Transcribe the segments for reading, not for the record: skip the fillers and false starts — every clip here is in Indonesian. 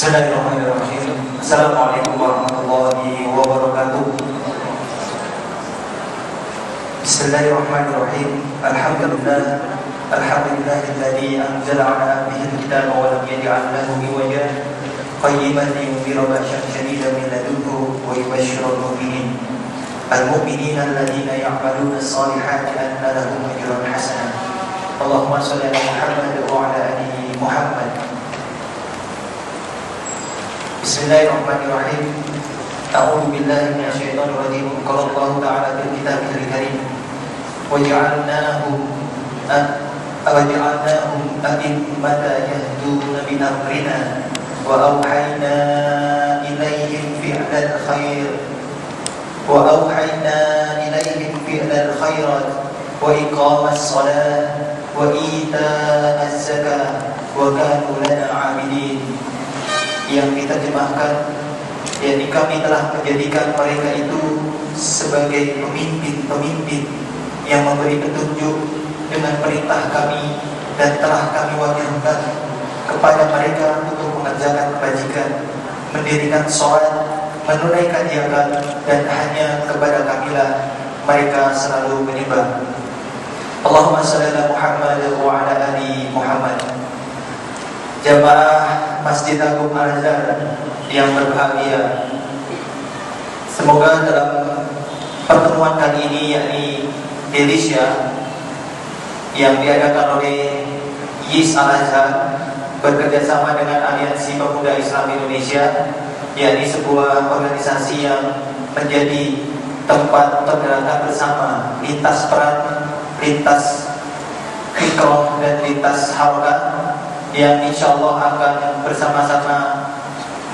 Bismillahirrahmanirrahim. Assalamualaikum warahmatullahi wabarakatuh. Bismillahirrahmanirrahim. Alhamdulillahilladzi anzala ala abdihi al-kitaba wa lam yaj'al lahu iwaja qayyiman liyunzira ba'san shadidan min ladunhu wa yubashshira al-mu'minin al-mu'minina alladhina ya'maluna as-salihati anna lahum ajran hasanan. Allahumma shalli ala Muhammad wa ala ali Muhammad. Bismillahirrahmanirrahim. A'udzu billahi minasyaitonir rajim. Qala Allah Ta'ala fil kitabil karim. Waj'alnahum a'immatan yahduna bi amrina wa awhayna ilaihim fi'lal khair wa iqamas salat wa ita'az zakah wa kanu lana 'abidin. Yang kita terjemahkan, yakni kami telah menjadikan mereka itu sebagai pemimpin-pemimpin yang memberi petunjuk dengan perintah kami, dan telah kami wajibkan kepada mereka untuk mengerjakan kebajikan, mendirikan sholat, menunaikan zakat, dan hanya kepada kamilah mereka selalu menyembah. Allahumma shalli ala Muhammad wa ala ali Muhammad. Jamaah Masjid Agung Al-Azhar yang berbahagia, semoga dalam pertemuan kali ini, yakni Delisha yang diadakan oleh YIS Al-Azhar bekerjasama dengan Aliansi Pemuda Islam Indonesia, yakni sebuah organisasi yang menjadi tempat pergerakan bersama lintas peran, lintas fikroh, dan lintas harokat, yang insya Allah akan bersama-sama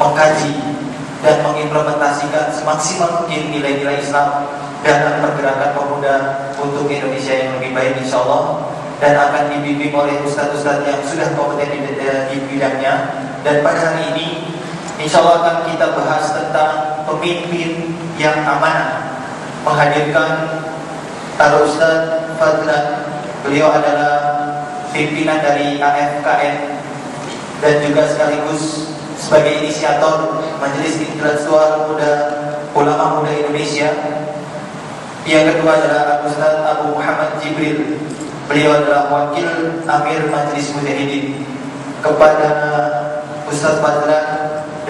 mengkaji dan mengimplementasikan semaksimal mungkin nilai-nilai Islam dalam pergerakan pemuda untuk Indonesia yang lebih baik insya Allah, dan akan dibimbing oleh ustadz-ustadz yang sudah kompeten di bidangnya. Dan pada hari ini insya Allah akan kita bahas tentang pemimpin yang amanah. Menghadirkan Ustadz Fadlan, beliau adalah pimpinan dari AFKN dan juga sekaligus sebagai inisiator Majelis Intelektual Muda Ulama Muda Indonesia. Yang kedua adalah Ustadz Abu Muhammad Jibril, beliau adalah Wakil Amir Majelis Mujahidin. Kepada Ustadz Fadlan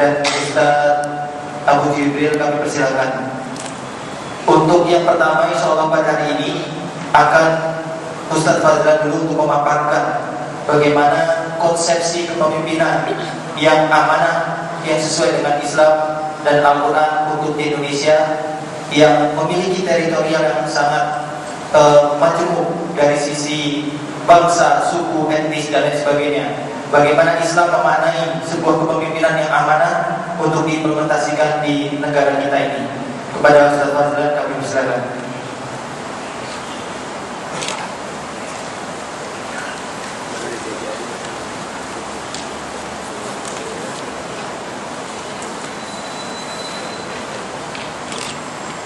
dan Ustadz Abu Jibril kami persilakan. Untuk yang pertama insya Allah pada hari ini akan Ustadz Fadlan dulu untuk memaparkan bagaimana konsepsi kepemimpinan yang amanah, yang sesuai dengan Islam dan Al-Quran untuk di Indonesia, yang memiliki teritorial yang sangat majmuk dari sisi bangsa, suku, etnis, dan lain sebagainya. Bagaimana Islam memaknai sebuah kepemimpinan yang amanah untuk diimplementasikan di negara kita ini. Kepada Ustadz Fadlan kami persilakan.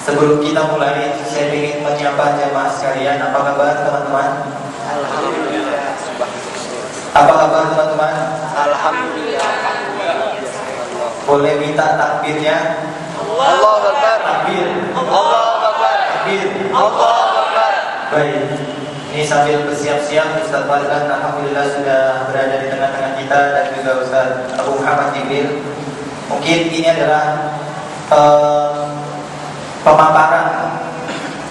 Sebelum kita mulai, saya ingin menyapa jamaah sekalian. Apa kabar teman-teman? Alhamdulillah. Apa kabar teman-teman? Alhamdulillah. Boleh minta takbirnya? Allahu Akbar. Takbir. Allahu Akbar. Takbir. Allahu Akbar. Baik. Ini sambil bersiap-siap, Ustadz Fadlan alhamdulillah sudah berada di tengah-tengah kita, dan juga Ustadz Abu Muhammad Jibril. Mungkin ini adalah pemaparan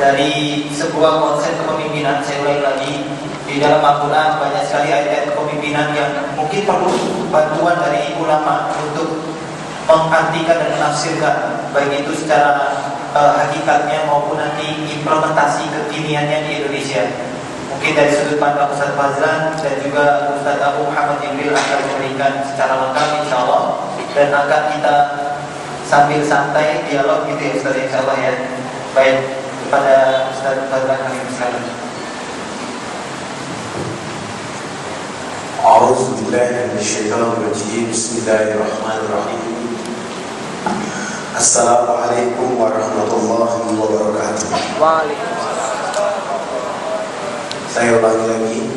dari sebuah konsep kepemimpinan. Saya ulangi lagi, di dalam Al-Quran banyak sekali ayat kepemimpinan yang mungkin perlu bantuan dari ulama untuk mengartikan dan menafsirkan, baik itu secara hakikatnya maupun nanti implementasi kekiniannya di Indonesia. Mungkin dari sudut pandang Ustadz Fadlan dan juga Ustadz Abu Muhammad Jibril akan memberikan secara lengkap insya Allah, dan akan kita sambil santai dialog gitu ya Ustaz, insya Allah ya. Baik, kepada Ustaz Fadlan kami persilakan. A'udzubillahi minasyaitonirrajim. Bismillahirrahmanirrahim. Assalamualaikum warahmatullahi wabarakatuh. Waalaikumsalam. Saya ulangi lagi.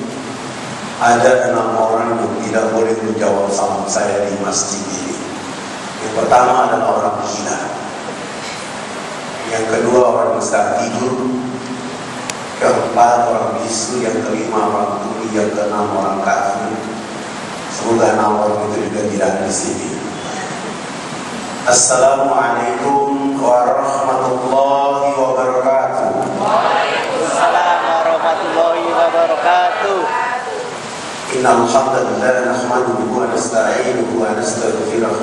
Ada 6 orang yang tidak boleh menjawab salam saya di masjid ini. Yang pertama adalah orang gila. Yang kedua orang sedang tidur. Keempat orang bisu. Yang kelima orang tuli. Yang keenam orang kafir. Semoga 6 orang itu juga tidak di sini. Assalamualaikum warahmatullahi wabarakatuh. Waalaikumsalam warahmatullahi wabarakatuh. Innal hamdalillah nahmaduhu wa nasta'inuhu wa nastaghfiruh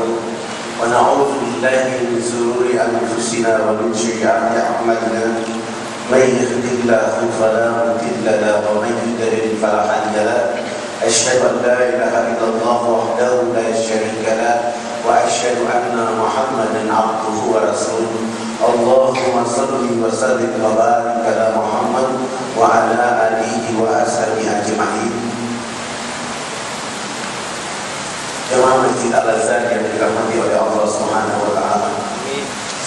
wa na'udzu billahi min shururi anfusina wa min sayyiati a'malina. May yahdihillahu fala mudilla lahu wa may yudlil fala hadiya lahu. Asyhadu an la ilaha illallah wahdahu la syarika lahu wa asyhadu anna Muhammadan 'abduhu wa rasuluh. Allahumma shalli wa sallim wa barik ala Muhammad wa ala alihi wa ashabihi ajma'in. Jemaah Masjid Al-Azhar yang dirahmati oleh Allah Subhanahu wa taala.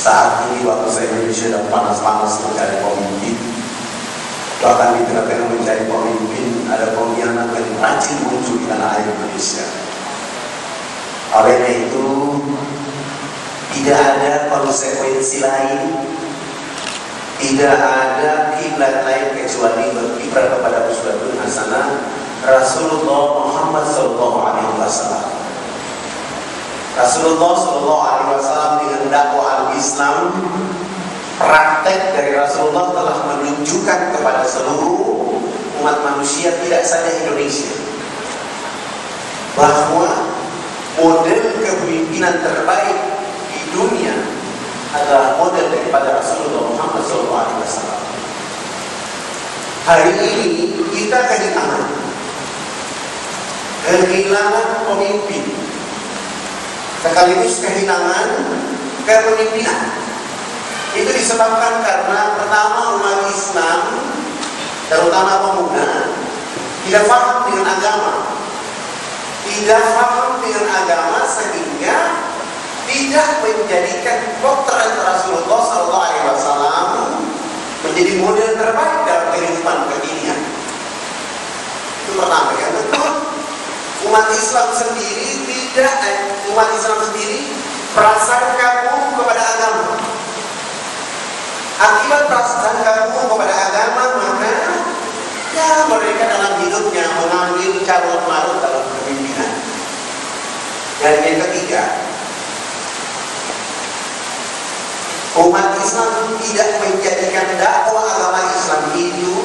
Saat ini waktu saya Indonesia sedang panas-panas mencari pemimpin. Bahkan di tengah-tengah mencari pemimpin ada pengkhianat yang rajin muncul di tanah air Indonesia. Oleh itu tidak ada konsekuensi lain, tidak ada kiblat lain kecuali berkibar kepada uswatun hasanah Rasulullah Muhammad SAW. Rasulullah SAW dengan dakwah al-Islam, praktek dari Rasulullah telah menunjukkan kepada seluruh umat manusia, tidak saja Indonesia, bahwa model kepemimpinan terbaik di dunia adalah model daripada Rasulullah Muhammad SAW. Hari ini kita kehilangan pemimpin, sekaligus kehilangan kepemimpinan. Itu disebabkan karena pertama umat Islam, terutama pemuda, tidak paham dengan agama. Tidak paham dengan agama sehingga tidak menjadikan potret Rasulullah SAW menjadi model terbaik dalam kehidupan kekinian. Itu pertama. Yang kedua, umat Islam sendiri prasangka buruk kepada agama. Akibat prasangka buruk kepada agama, maka mereka dalam hidupnya mengambil carut marut dalam kepemimpinan. Dan yang ketiga, umat Islam tidak menjadikan dakwah agama Islam itu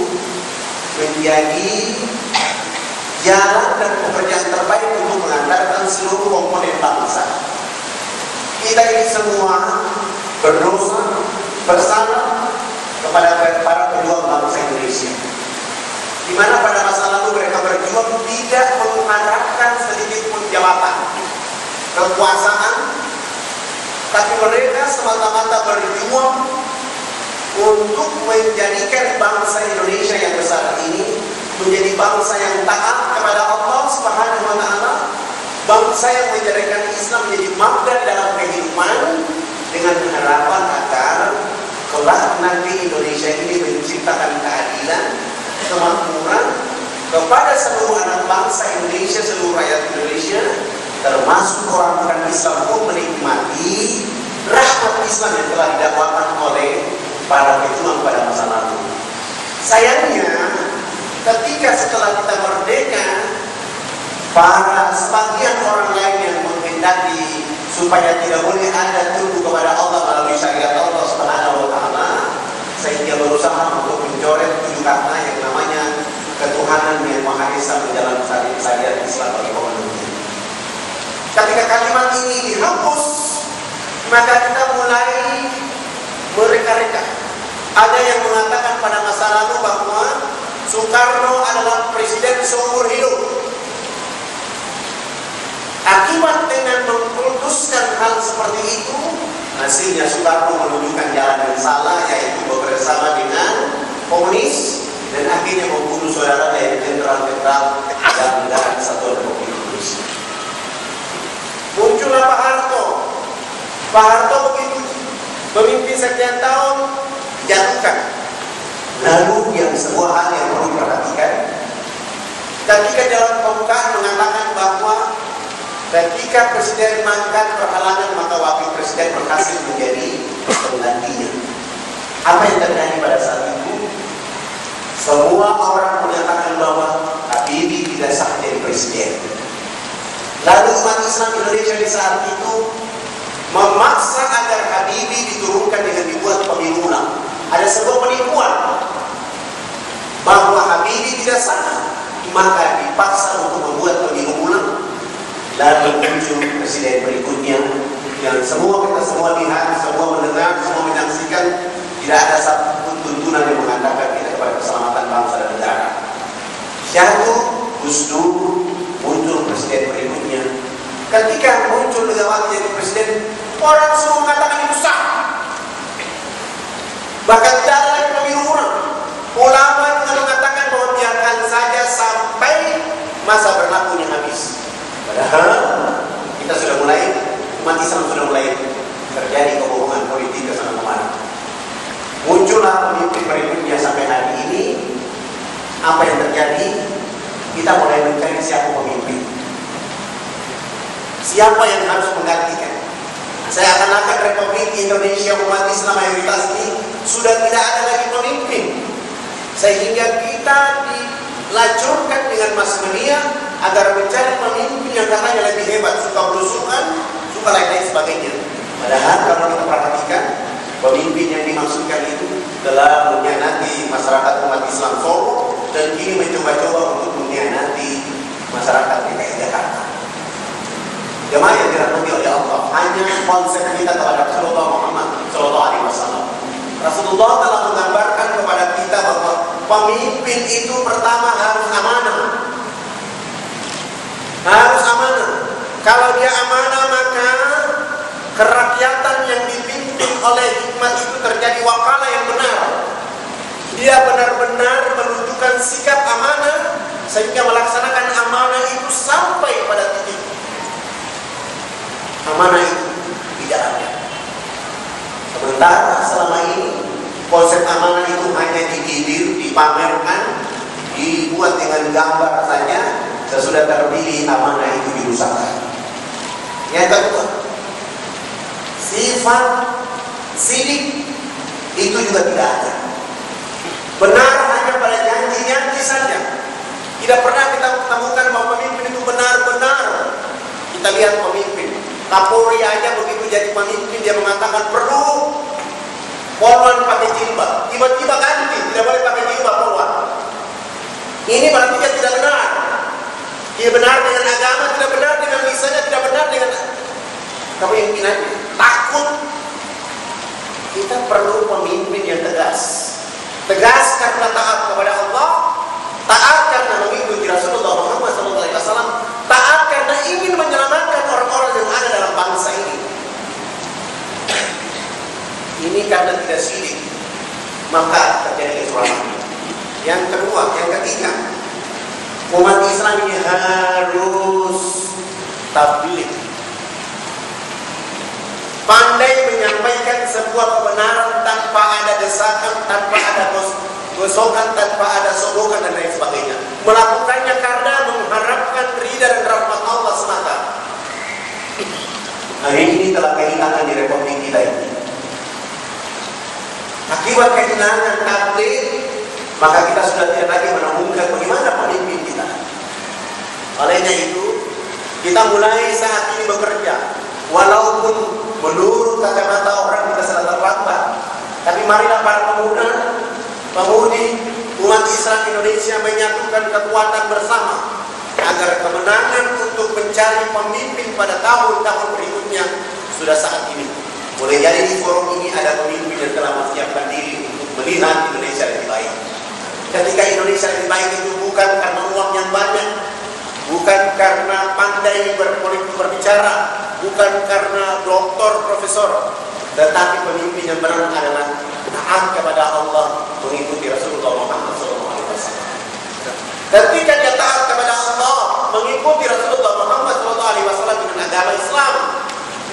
menjadi jalan dan pekerjaan terbaik untuk mengantarkan seluruh komponen bangsa. Kita ini semua berdosa bersama kepada para pejuang bangsa Indonesia, di mana pada masa lalu mereka berjuang tidak mengharapkan sedikit pun jabatan, kekuasaan, tapi mereka semata-mata berjuang untuk menjadikan bangsa Indonesia yang besar ini menjadi bangsa yang taat kepada Allah Subhanahu wa taala, bangsa yang menjadikan Islam menjadi magnet dalam kehidupan, dengan harapan agar kelak nanti Indonesia ini menciptakan keadilan, kemakmuran kepada seluruh anak bangsa Indonesia, seluruh rakyat Indonesia, termasuk orang-orang Islam pun menikmati rahmat Islam yang telah didakwakan oleh para pejuang pada masa lalu. Sayangnya, ketika setelah kita merdeka, para sebagian orang lain yang menghendaki supaya tidak boleh ada tunduk kepada Allah melalui syariat Allah Subhanahu wa taala, sehingga berusaha untuk mencoret 7 kata yang namanya ketuhanan yang Maha Esa menjalankan syariat Islam bagi pemeluknya. Ketika kalimat ini dihapus, maka kita mulai mereka-reka. Ada yang mengatakan pada masa lalu bahwa Soekarno adalah presiden seumur hidup. Akibat dengan memutuskan hal seperti itu, hasilnya Soekarno menunjukkan jalan yang salah, yaitu bersama dengan komunis, dan akhirnya membunuh saudara dari jenderal-jenderal dan Satuan Republik Indonesia. Muncullah Pak Harto. Pak Harto begitu memimpin sekian tahun, jatuhkan. Lalu yang sebuah hal yang perlu diperhatikan, ketika dalam pembukaan mengatakan bahwa Ketika presiden mangkat berhalangan, maka wakil presiden berhasil menjadi penggantinya. Apa yang terjadi pada saat itu? Semua orang menyatakan bahwa Habibie tidak sah jadi presiden. Lalu umat Islam Indonesia di saat itu memaksa agar Habibie diturunkan dengan dibuat pemilu ulang. Ada sebuah penipuan bahwa Habibie tidak sah, maka dipaksa untuk membuat pemilu ulang. Lalu muncul presiden berikutnya yang kita semua lihat, semua mendengar, semua menyaksikan. Tidak ada satu tuntunan yang mengatakan kita kepada keselamatan bangsa dan negara. Jatuh Gus Dur, muncul presiden berikutnya. Ketika muncul Megawati jadi presiden, orang semua mengatakan itu sah. Bahkan tidak ada lagi pemilu ulang. Ulama juga mengatakan bahwa biarkan saja sampai masa berlakunya habis. Padahal kita sudah mulai, umat Islam sudah mulai terjadi kebohongan politik ke sana kemana. Muncullah pemimpin berikutnya sampai hari ini. Apa yang terjadi? Kita mulai mencari siapa pemimpin, siapa yang harus menggantikan. Saya akan Republik Indonesia umat Islam mayoritas ini sudah tidak ada lagi pemimpin, sehingga kita dilacurkan dengan mass media agar mencari pemimpin yang katanya lebih hebat, suka berusukan, suka lain-lain sebagainya. Padahal kalau kita perhatikan, pemimpin yang dimaksudkan itu telah mengkhianati masyarakat umat Islam Solo dan kini mencoba-coba untuk mengkhianati masyarakat DKI Jakarta. Jemaah yang dirahmati oleh Allah, hanya konsep kita terhadap Rasulullah Muhammad SAW. Rasulullah telah menggambarkan kepada kita bahwa pemimpin itu pertama harus amanah. Harus amanah. Kalau dia amanah, maka kerakyatan yang dipimpin oleh hikmat itu terjadi wakalah yang benar. Dia benar-benar menunjukkan sikap amanah sehingga melaksanakan amanah itu sampai pada titik. Amanah itu tidak ada. Sementara selama ini konsep amanah itu hanya digilir, dipamerkan, dibuat dengan gambar saja. Sesudah terpilih amanah itu dirusakkan. Yang kedua, sifat sidik itu juga tidak ada. Benar hanya pada janji-janji saja. Tidak pernah kita temukan bahwa pemimpin itu benar-benar. Kita lihat pemimpin Kapolri aja begitu jadi pemimpin dia mengatakan perlu polwan pakai jilbab, tiba-tiba ganti tidak boleh pakai jilbab polwan. Ini berarti dia tidak benar. Dia benar dengan agama, tidak benar dengan lisannya, tidak benar dengan kepemimpinannya. Takut. Kita perlu pemimpin yang tegas. Tegas karena taat kepada Allah, taat karena mengikuti Rasulullah Muhammad SAW, taat karena ingin menyelamatkan orang-orang yang ada dalam bangsa ini. Ini karena tidak sidik, maka terjadi kecurangan. Yang kedua, yang ketiga, umat Islam ini harus tabligh, pandai menyampaikan sebuah kebenaran tanpa ada desakan, tanpa ada gosokan, tanpa ada sogokan dan lain sebagainya. Melakukannya karena mengharapkan ridha dan rahmat Allah semata. Hari ini telah kehilangan di Republik kita ini. Akibat kehilangan tabligh, maka kita sudah tidak lagi menemukan bagaimana pemimpin kita. Olehnya itu, kita mulai saat ini bekerja. Walaupun menurut kacamata orang kita sudah terlambat, tapi marilah para pemuda, pemudi umat Islam Indonesia menyatukan kekuatan bersama agar kemenangan untuk mencari pemimpin pada tahun-tahun berikutnya sudah saat ini. Boleh jadi di forum ini ada pemimpin yang telah mempersiapkan diri untuk melihat Indonesia lebih baik. Ketika Indonesia lebih baik itu bukan karena uang yang banyak, bukan karena pandai berbicara, bukan karena doktor, profesor, tetapi pemimpin yang benar adalah taat kepada Allah, mengikuti Rasulullah Muhammad SAW. Ketika dia taat kepada Allah, mengikuti Rasulullah Muhammad SAW dengan agama Islam,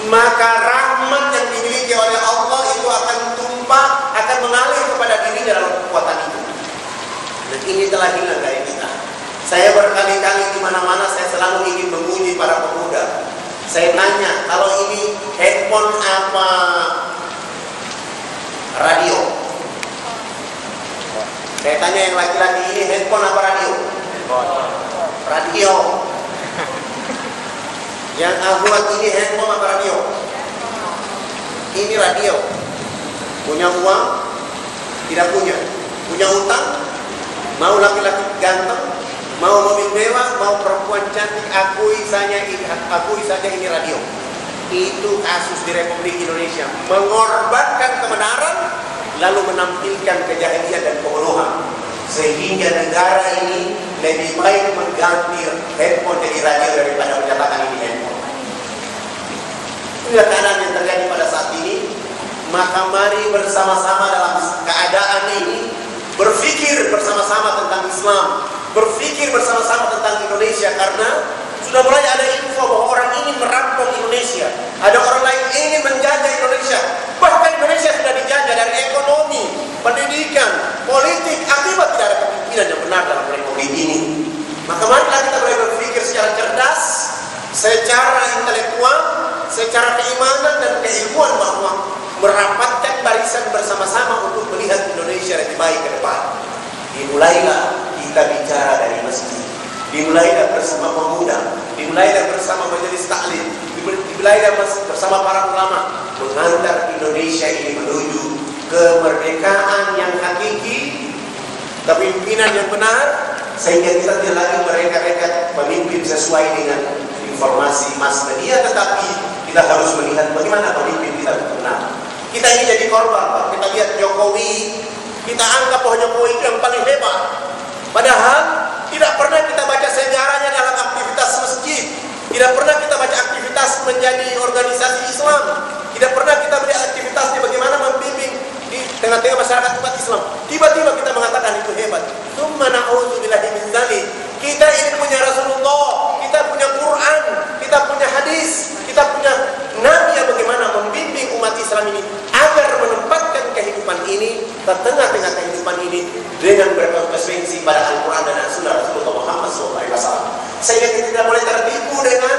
maka rahmat yang dimiliki oleh Allah itu akan tumpah, akan mengalir kepada dirinya dalam kekuatan itu. Dan ini telah hilang dari kita. Saya berkali-kali di mana-mana saya selalu ingin menguji para pemuda. Saya tanya, kalau ini handphone apa radio? Saya tanya yang laki-laki, ini handphone apa radio? Radio. Yang akhwat, ini handphone apa radio? Ini radio. Punya uang? Tidak punya. Punya utang? Mau laki-laki ganteng? Mau mobil mewah? Mau perempuan cantik? Akui saja ini radio. Itu kasus di Republik Indonesia. Mengorbankan kebenaran, lalu menampilkan kejahilian dan kebodohan. Sehingga negara ini lebih baik mengganti handphone jadi radio daripada menyatakan ini handphone. Inilah keadaan yang terjadi pada saat ini. Maka mari bersama-sama dalam keadaan ini berpikir bersama-sama tentang Islam, berpikir bersama-sama tentang Indonesia, karena sudah mulai ada info bahwa orang ingin merampok Indonesia, ada orang lain ingin menjajah Indonesia, bahkan Indonesia sudah dijajah dari ekonomi, pendidikan, politik, akibat tidak ada kepemimpinan yang benar dalam republik ini. Maka marilah kita mulai berpikir secara cerdas, secara intelektual, secara keimanan dan keilmuan, bahwa merapatkan barisan bersama-sama untuk melihat Indonesia lebih baik ke depan. Dimulailah kita bicara dari masjid, dimulailah bersama pemuda, dimulailah bersama majelis taklim, dimulailah bersama para ulama, mengantar Indonesia ini menuju kemerdekaan yang hakiki, kepemimpinan yang benar, sehingga kita tidak lagi mereka-reka pemimpin sesuai dengan informasi mass media, tetapi kita harus melihat bagaimana pemimpin kita benar. Kita ini jadi korban, Pak. Kita lihat Jokowi, kita anggap bahwa Jokowi itu yang paling hebat. Padahal tidak pernah kita baca sejarahnya dalam aktivitas masjid, tidak pernah kita baca aktivitas menjadi organisasi Islam, tidak pernah kita melihat aktivitasnya bagaimana membimbing di tengah-tengah masyarakat umat Islam. Tiba-tiba kita mengatakan itu hebat. Tsumma na'udzubillahi min dzalik. Kita ini punya Rasulullah, kita punya Quran, kita punya hadis, kita punya Nabi yang bagaimana membimbing umat Islam ini agar menempatkan kehidupan ini ke tengah-tengah kehidupan ini dengan berkonsekuensi pada Al-Quran dan Sunnah Rasulullah Muhammad SAW. Sehingga kita tidak boleh tertipu dengan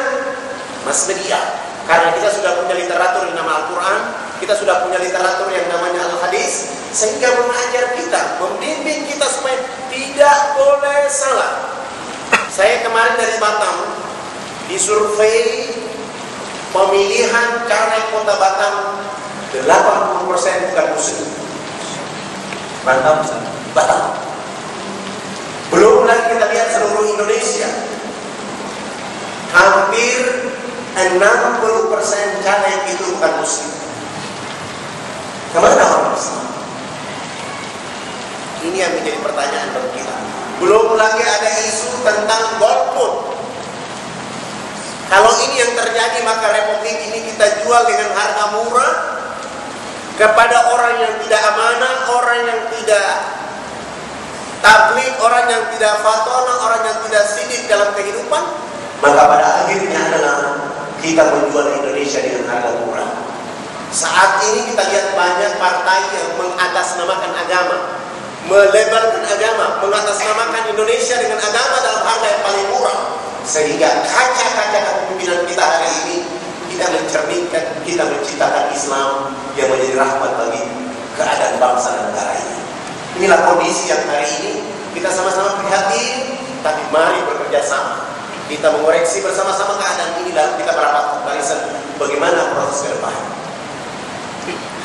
mass media, karena kita sudah punya literatur yang nama Al-Quran, kita sudah punya literatur yang namanya Al-Hadis, sehingga mengajar kita, membimbing kita supaya tidak boleh salah. Saya kemarin dari Batam disurvei pemilihan caleg kota Batam, 80% bukan muslim. Batam. Belum lagi kita lihat seluruh Indonesia, hampir 60% caleg itu bukan muslim. Kemana orang Islam? Ini yang menjadi pertanyaan bagi kita. Belum lagi ada isu tentang golput. Kalau ini yang terjadi, maka republik ini kita jual dengan harga murah kepada orang yang tidak amanah, orang yang tidak tabligh, orang yang tidak fatona, orang yang tidak sidik dalam kehidupan. Maka pada akhirnya adalah kita menjual Indonesia dengan harga murah. Saat ini kita lihat banyak partai yang mengatasnamakan agama, melebarkan agama, mengatasnamakan Indonesia dengan agama dalam harga yang paling murah, sehingga kaca-kaca kepemimpinan kita hari ini kita mencerminkan, kita menciptakan Islam yang menjadi rahmat bagi keadaan bangsa dan negara ini. Inilah kondisi yang hari ini kita sama-sama prihatin, tapi mari bekerja sama, kita mengoreksi bersama-sama keadaan ini, lalu kita merapatkan barisan bagaimana proses ke depan.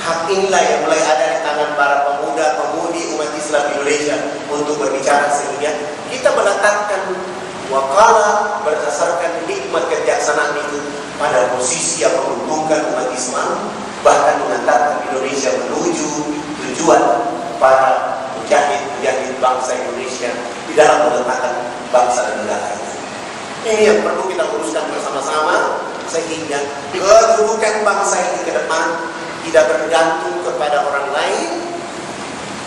Hak inilah yang mulai ada di tangan para pemuda-pemudi umat Islam Indonesia untuk berbicara, sehingga kita meletakkan wakala berdasarkan nikmat kebijaksanaan itu pada posisi yang menguntungkan umat Islam, bahkan mengantarkan Indonesia menuju tujuan para mujahid-mujahid bangsa Indonesia di dalam meletakkan bangsa dan negara ini. Ini yang perlu kita uruskan bersama-sama, sehingga kedudukan bangsa ini ke depan tidak bergantung kepada orang lain,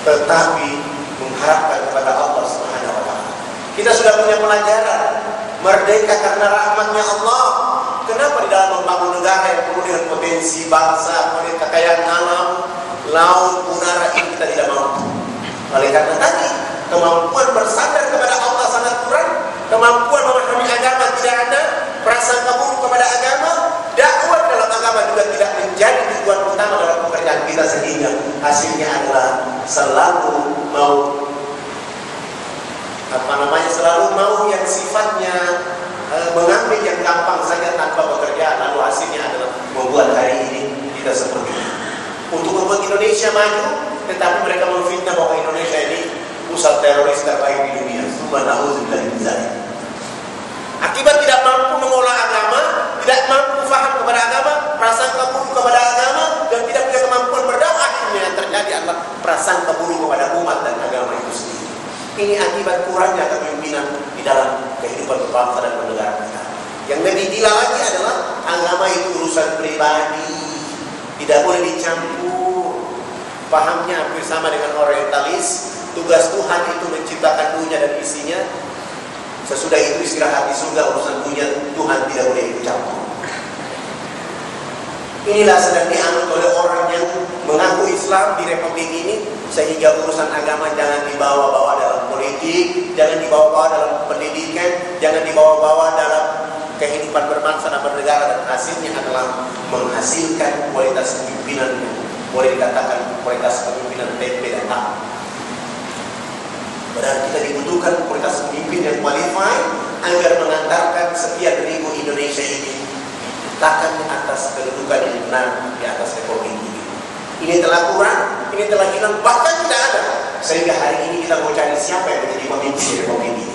tetapi mengharapkan kepada Allah Subhanahu wa Ta'ala. Kita sudah punya pelajaran merdeka karena rahmatnya Allah. Kenapa di dalam membangun negara yang penuh dengan potensi bangsa, potensi kekayaan alam, laut, udara ini kita tidak mampu? Oleh karena tadi kemampuan bersandar kepada Allah sangat kurang, kemampuan memahami agama tidak ada, perasaan kabur kepada agama, selalu mau yang sifatnya mengambil yang gampang saja tanpa bekerja, lalu hasilnya adalah membuat hari ini kita seperti ini. Untuk membuat Indonesia maju, tetapi mereka memfitnah bahwa Indonesia ini pusat teroris terbaik di dunia. Subhanallah. Akibat tidak mampu mengolah agama, tidak mampu faham kepada agama, prasangka buruk kepada agama, dan tidak punya kemampuan berdakwah, akhirnya yang terjadi adalah prasangka buruk kepada umat dan agama itu sendiri. Ini akibat kurangnya kepemimpinan di dalam kehidupan berbangsa dan bernegara kita. Yang lebih gila lagi adalah agama itu urusan pribadi, tidak boleh dicampur. Pahamnya hampir sama dengan orientalis. Tugas Tuhan itu menciptakan dunia dan isinya. Sesudah itu istirahat di surga, urusan dunia Tuhan tidak boleh ikut campur. Inilah sedang dianut oleh orang yang mengaku Islam di Republik ini, sehingga urusan agama jangan dibawa-bawa dalam politik, jangan dibawa-bawa dalam pendidikan, jangan dibawa-bawa dalam kehidupan berbangsa dan bernegara, dan hasilnya adalah menghasilkan kualitas kepemimpinan yang boleh dikatakan kualitas kepemimpinan tempe dan tahu. Padahal kita dibutuhkan kualitas pemimpin yang qualified agar mengantarkan sekian ribu Indonesia ini letakkan di atas kedudukan yang benar di atas republik ini. Ini telah kurang, ini telah hilang, bahkan tidak ada. Sehingga hari ini kita mau cari siapa yang menjadi pemimpin republik ini.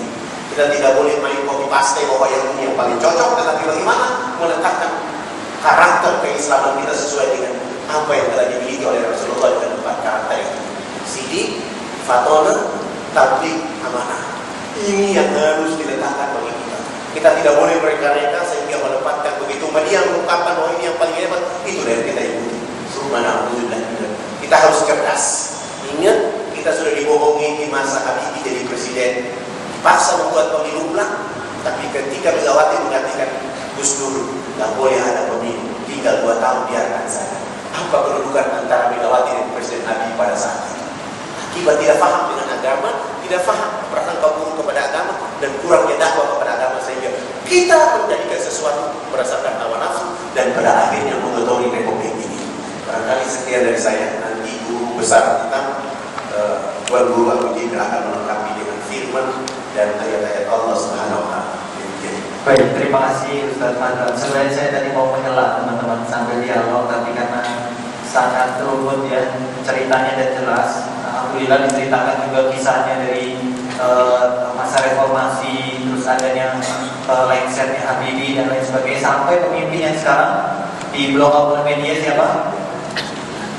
Kita tidak boleh main copy paste bahwa yang ini yang paling cocok, tetapi bagaimana meletakkan karakter keislaman kita sesuai dengan apa yang telah dimiliki oleh Rasulullah dengan 4 karakter itu. Sidik, fatona, tabligh, amanah. Ini yang harus diletakkan bagi kita. Kita tidak boleh mereka-reka sehingga menempatkan begitu media mengungkapkan bahwa ini yang paling hebat. Itu yang kita ikuti. Subhanallah. Kita harus cerdas. Ingat, kita sudah dibohongi di masa Habibie jadi presiden, dipaksa membuat pemilu ulang. Tapi ketika Megawati mengatakan Gus Dur, nggak boleh ada pemilu, tinggal 2 tahun biarkan saja. Apa kedudukan antara Megawati dan Presiden Habibie pada saat itu? Akibat tidak paham dengan agama, tidak paham prasangka buruk kepada agama, dan kurangnya dakwah kepada agama, sehingga kita menjadikan sesuatu berdasarkan hawa nafsu dan pada akhirnya mengotori republik ini. Barangkali sekian dari saya. Nanti guru besar kita, Tuan Guru Abu Jibra akan melengkapi dengan firman dan ayat-ayat Allah Subhanahu wa Ta'ala. Baik, terima kasih Ustaz Fadlan. Sebenarnya saya tadi mau menyela teman-teman sambil dialog, tapi karena sangat terurut ya ceritanya dan jelas. Alhamdulillah diceritakan juga kisahnya dari masa reformasi, terus adanya lengsernya Habibie dan lain sebagainya, sampai pemimpin yang sekarang di blog media siapa?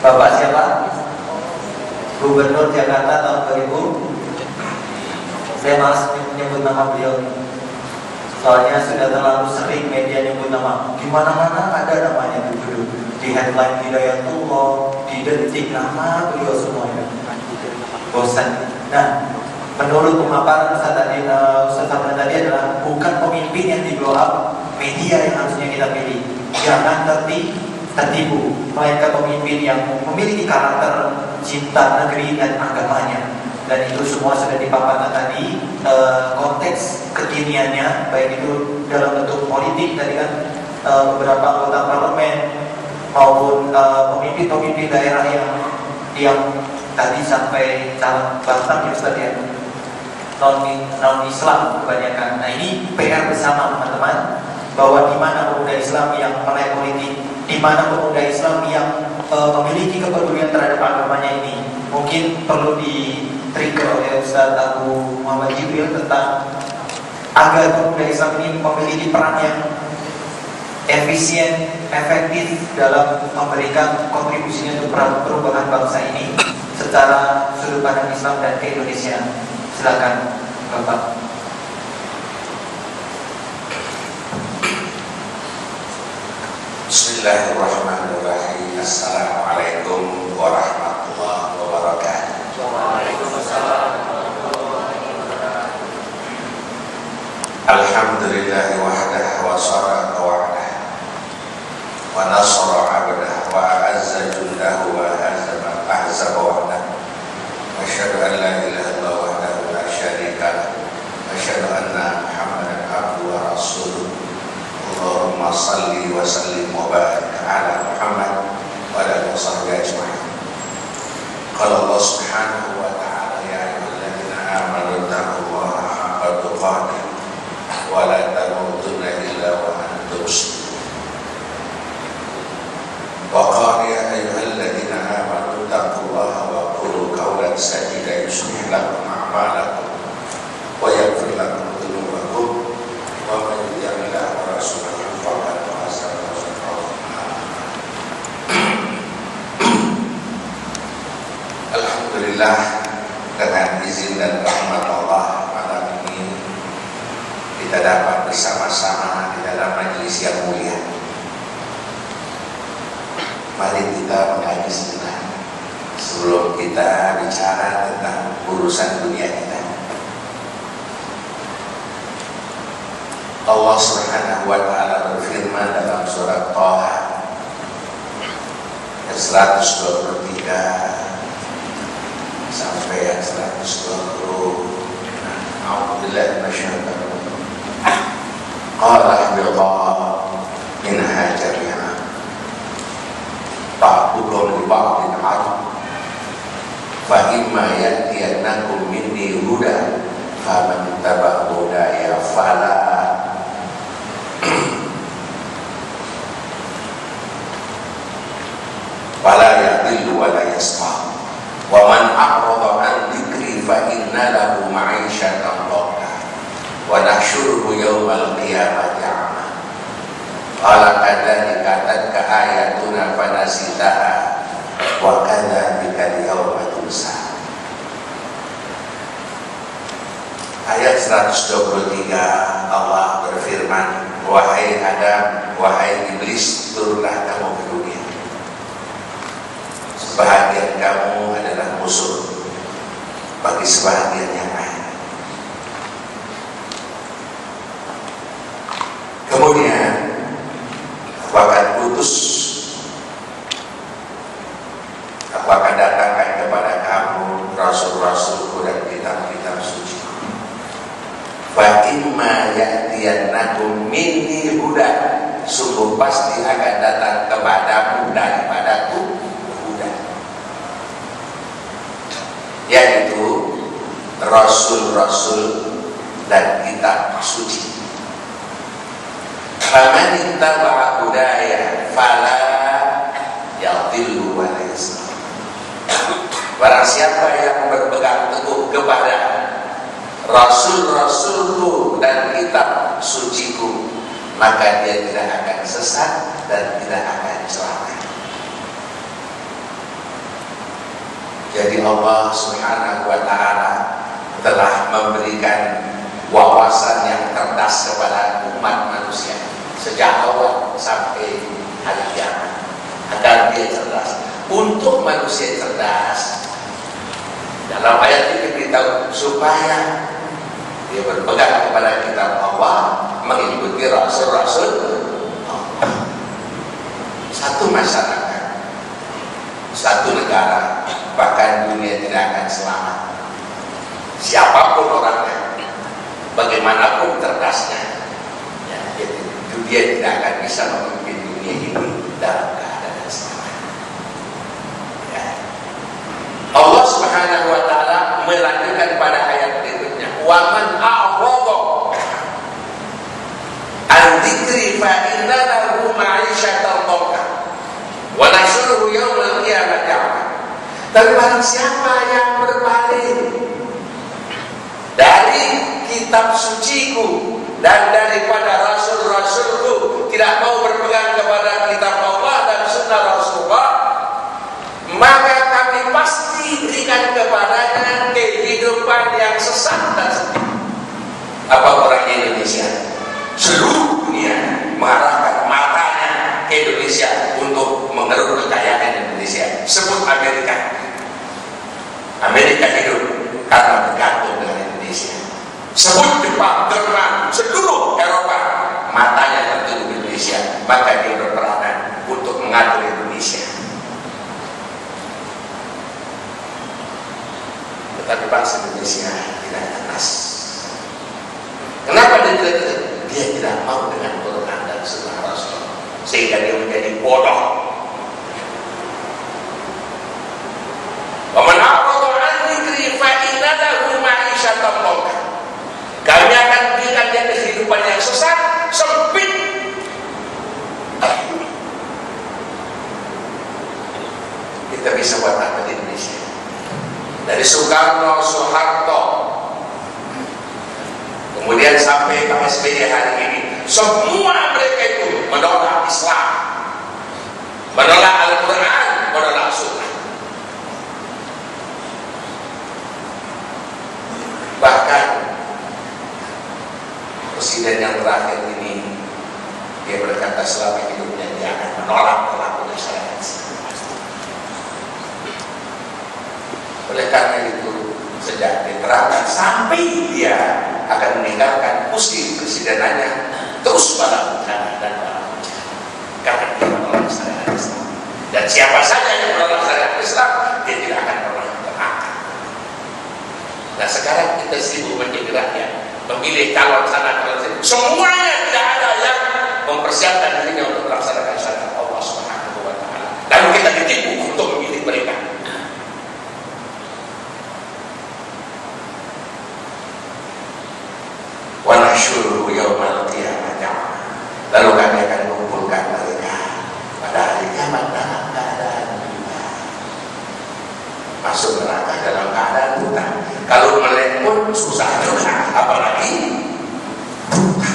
Bapak siapa? Gubernur Jakarta tahun 2000. Saya malas menyebut nama beliau, soalnya sudah terlalu sering media nyebut nama. Di mana-mana ada namanya dulu. Di headline Hidayatullah, di Detik, nama beliau semuanya. Bosan. Nah, menurut pemaparan Ustaz tadi adalah bukan pemimpin yang di blow up, media yang harusnya kita pilih. Jangan tertipu, melainkan pemimpin yang memiliki karakter cinta negeri dan agamanya. Dan itu semua sudah dipaparkan tadi, konteks kekiniannya, baik itu dalam bentuk politik tadi kan, beberapa anggota parlemen maupun pemimpin-pemimpin daerah yang tadi sampai calon Batam ya Ustaz ya, non Islam kebanyakan. Nah ini PR bersama teman-teman, bahwa di mana pemuda Islam yang melek politik, di mana pemuda Islam yang memiliki kepedulian terhadap agamanya ini, mungkin perlu di-trigger oleh Ustaz Abu Muhammad Jibril tentang agar pemuda Islam ini memiliki peran yang efisien, efektif dalam memberikan kontribusinya untuk perubahan bangsa ini secara sudut pandang Islam dan ke-Indonesia. Silakan Bapak. Bismillahirrahmanirrahim. Assalamualaikum warahmatullahi wabarakatuh. Waalaikumsalam. Alhamdulillahi wahdah wa sadaqa wa'dah wa nasara 'abdah wa a'azza jundahu wa ahzaba wa'dah. Asyhadu an la ilaha illallah wahdahu la syarika lahu wa asyhadu anna Muhammadan abduhu wa rasuluh. Allahumma salli wa sallim wa barik ala Muhammad wa ala alihi washabbihi ajma'in. Qala Allah subhanahu wa ta'ala, ya ayyuhalladzina amanu taqullaha haqqa furqana wa la tamutunna illa wa antum muslimun. Wa qala ya ayyuhalladzina amanu taqullaha wa qulu qawlan sadida yuslih lakum a'malakum wa yaghfir lakum dhunubakum wa man yuti'illaha wa rasulahu faqad faza fawzan 'azima. Alhamdulillah, dengan izin dan rahmat Allah malam ini kita dapat bersama-sama di dalam majelis yang mulia. Mari kita mengaji sejenak sebelum kita bicara tentang urusan dunia kita. Allah Subhanahu wa ta'ala berfirman dalam surat Thaha ayat 123 sampai ayat 120. A'udzubillahi minasyaitonir rajim. Qala ihbiqa minha jami'an ba'dukum li ba'din 'adu fa imma ya'tiyannakum minni hudan faman tabi'a hudaya fala yadhillu wa la yashqa wa man a'rada an dzikri fa inna lahu ma'isyatan dhanka wa nahsyuruhu yawmal qiyamati a'ma qala kadzalika atatka ayatuna fanasitaha wa kadzalika al-yawma tunsa. Ayat 123 Allah berfirman, wahai Adam, wahai iblis, turunlah kamu ke dunia. Sebahagian kamu adalah musuh bagi sebahagian yang lain. Kemudian aku akan aku akan datangkan kepada kamu rasul-rasulku dan kitab-kitab suci. Fa imma ya'tiyannakum minni huda, sungguh pasti akan datang kepadamu daripadaku huda, yaitu rasul-rasul dan kitab suci. Faman ittaba'a hudaya fala yadhillu wa la yashqa. Barang siapa yang berpegang teguh kepada rasul-rasulku dan kitab suciku, maka dia tidak akan sesat dan tidak akan celaka. Jadi Allah Subhanahu wa ta'ala telah memberikan wawasan yang cerdas kepada umat manusia sejak awal sampai hari kiamat agar dia cerdas. Untuk manusia cerdas, dalam ayat ini diberitahu supaya dia berpegang kepada kitab Allah, mengikuti rasul-rasul Allah. Satu masyarakat, satu negara, bahkan dunia tidak akan selamat. Siapapun orangnya, bagaimanapun cerdasnya, ya, dia tidak akan bisa memimpin dunia ini dalam keadaan selamat. Ya. Allah Subhanahu wa ta'ala melanjutkan pada ayat berikutnya, wa man a'rada an dzikri fa inna lahu ma'isyatan dhanka wa nahsyuruhu yaumal qiyamati a'ma. Tapi barang siapa yang berpaling dari kitab suciku dan daripada rasul-rasulku, tidak mau berpegang kepada kitab Allah dan sunnah Rasulullah, maka kami pasti berikan kepadanya kehidupan yang sesat dan sedih. Apa orang Indonesia? Seluruh dunia mengarahkan matanya ke Indonesia untuk mengeruk kekayaan Indonesia. Sebut Amerika. Amerika hidup karena bergantung dengan Indonesia. Sebut Jepang, Jerman, seluruh Eropa matanya tertuju Indonesia, maka dia berperanan untuk mengatur Indonesia. Tetapi bangsa Indonesia tidak cerdas. Kenapa dia tidak cerdas? Dia tidak mau dengan Quran dan sunnah Rasul, sehingga dia menjadi bodoh. Wa man a'rada an dzikri fa inna lahu ma'isyatan dhanka. Kami akan kehidupan yang sesat, sempit. Kita bisa buat apa di Indonesia? Dari Soekarno, Soeharto, kemudian sampai Pak SBY hari ini, semua mereka itu menolak Islam, menolak Al-Quran, menolak Sunnah. Bahkan presiden yang terakhir ini, dia berkata selama hidupnya dia akan menolak pelaku syariat. Oleh karena itu, sejak diterapkan sampai dia akan meninggalkan kursi presidenannya, terus pada bencana dan pada bencana, karena dia menolak syariat Islam. Dan siapa saja yang menolak syariat Islam, dia tidak akan pernah terangkat. Nah, sekarang kita sibuk menjadi rakyat, memilih calon sana calon sini. Semuanya tidak ada yang mempersiapkan dirinya untuk melaksanakan syariat Allah Subhanahu wa Ta'ala. Lalu kita ditipu untuk memilih mereka. Wa nahsyuruhu yaumal qiyamah jama'a. Lalu kami akan mengumpulkan mereka pada hari kiamat dalam keadaan buta. Masuk neraka dalam keadaan buta. Kalau melek pun susah juga, apalagi buta.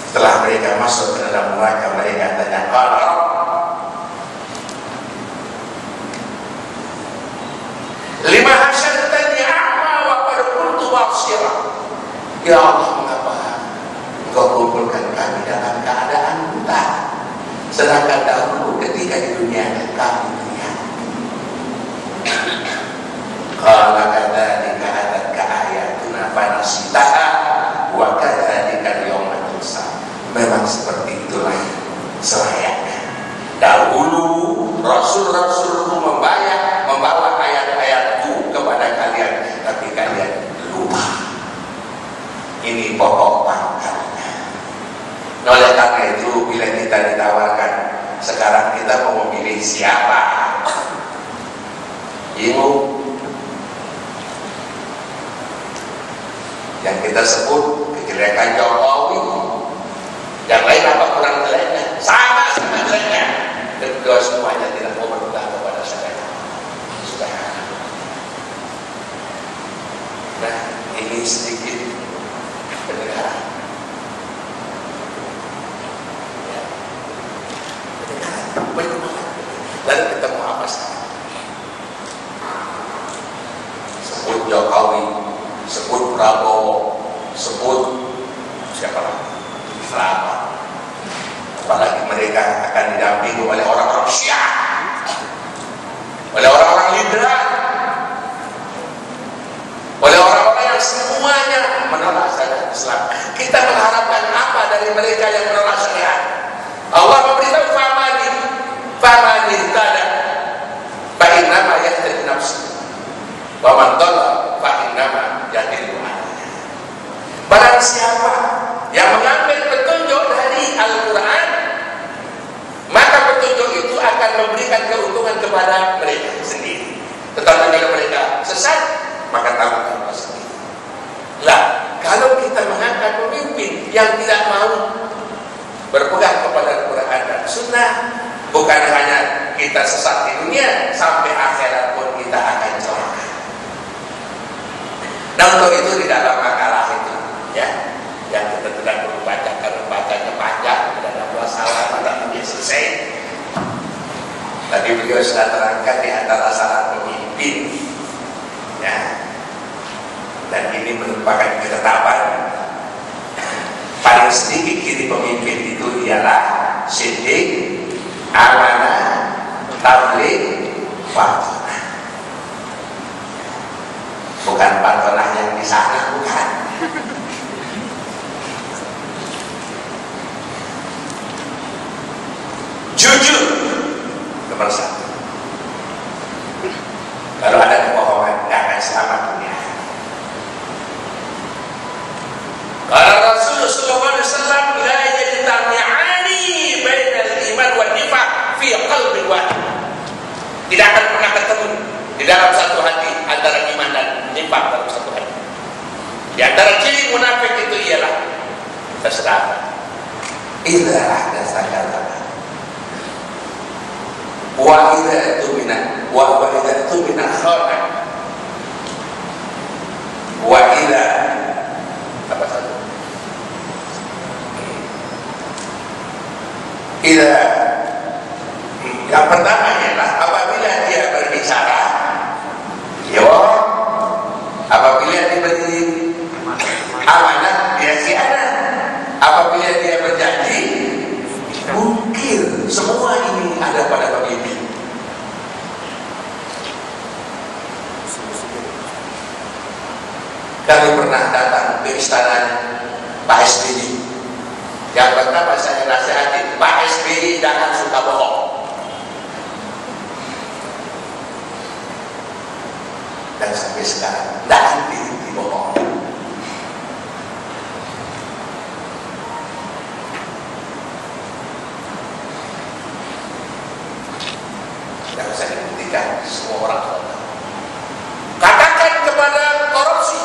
Setelah mereka masuk ke dalam neraka, mereka tanya, "Qala lima hasyadtani a'ma wa qad kuntu basira." Ya Allah, mengapa Engkau kumpulkan kami dalam keadaan buta, sedangkan dahulu ketika di dunia kami melihat. Qala kadzalika atatka ayatuna fanasitaha wa kadzalika al-yawma tunsa. Memang seperti itulah selayaknya. Dahulu Rasul-Rasulku membawa ayat-ayatku kepada kalian, tapi kalian lupa. Ini pokok pangkalnya. Oleh karena itu, bila kita ditawarkan, sekarang kita mau memilih siapa? Bingung. Yang kita sebut kejelekan Jokowi, yang lain apa kurang jeleknya? Sama jeleknya. Kedua semuanya tidak mau berpegang kepada saya. Sudah. Nah, ini sedikit pendengaran. Ya. Pendengaran. Bagaimana? Lalu kita mau apa sekarang? Sebut Jokowi, sebut Prabowo, sebut siapa lagi? Selamat. Apalagi mereka akan didampingi oleh orang-orang Syiah, oleh orang-orang liberal, oleh orang-orang yang semuanya menolak syariat Islam. Kita mengharapkan apa dari mereka yang menolak syariat? Allah memberitahu famani tada fa innama yahtadi nafsi wa man dhalla fa innama yadillu alaihi. Barang siapa yang mengambil petunjuk dari Al-Quran, maka petunjuk itu akan memberikan keuntungan kepada mereka sendiri. Tetapi kalau mereka sesat, maka tanggung sendiri. Lah, kalau kita mengangkat pemimpin yang tidak mau berpegang kepada Al-Quran dan Sunnah, bukan hanya kita sesat di dunia, sampai akhirat pun kita akan celaka. Nah, untuk itu di dalam makalah itu, ya, yang kita tidak perlu baca karena bacanya panjang, tidak ada masalah, pada dia selesai. Tadi beliau sudah terangkan di antara syarat pemimpin, ya, dan ini merupakan ketetapan. Paling sedikit ciri pemimpin itu ialah siddiq, amanah, tabligh, fatonah. Bukan fatonah yang di sana, bukan. Jujur nomor satu. Kalau ada kebohongan, tidak akan selamat dunia. Kalau Rasulullah SAW la yajtami'ani bainal iman wal nifaq fi qalbin wahid. Tidak akan pernah ketemu di dalam satu hati antara iman dan nifaq, terserah. Idza ahdatsa kadzaba wa idza tumina khana wa idza apa satu idza yang pertama ialah apabila dia berbicara apabila diberi amanah dia khianat, apabila dia berjanji mungkin. Semua ini ada pada pemimpin. Kami pernah datang ke istana Pak SBY. Yang pertama saya nasihati, Pak SBY jangan suka bohong. Dan sampai sekarang tidak henti bohong. Yang saya buktikan semua orang tahu. Katakan kepada korupsi,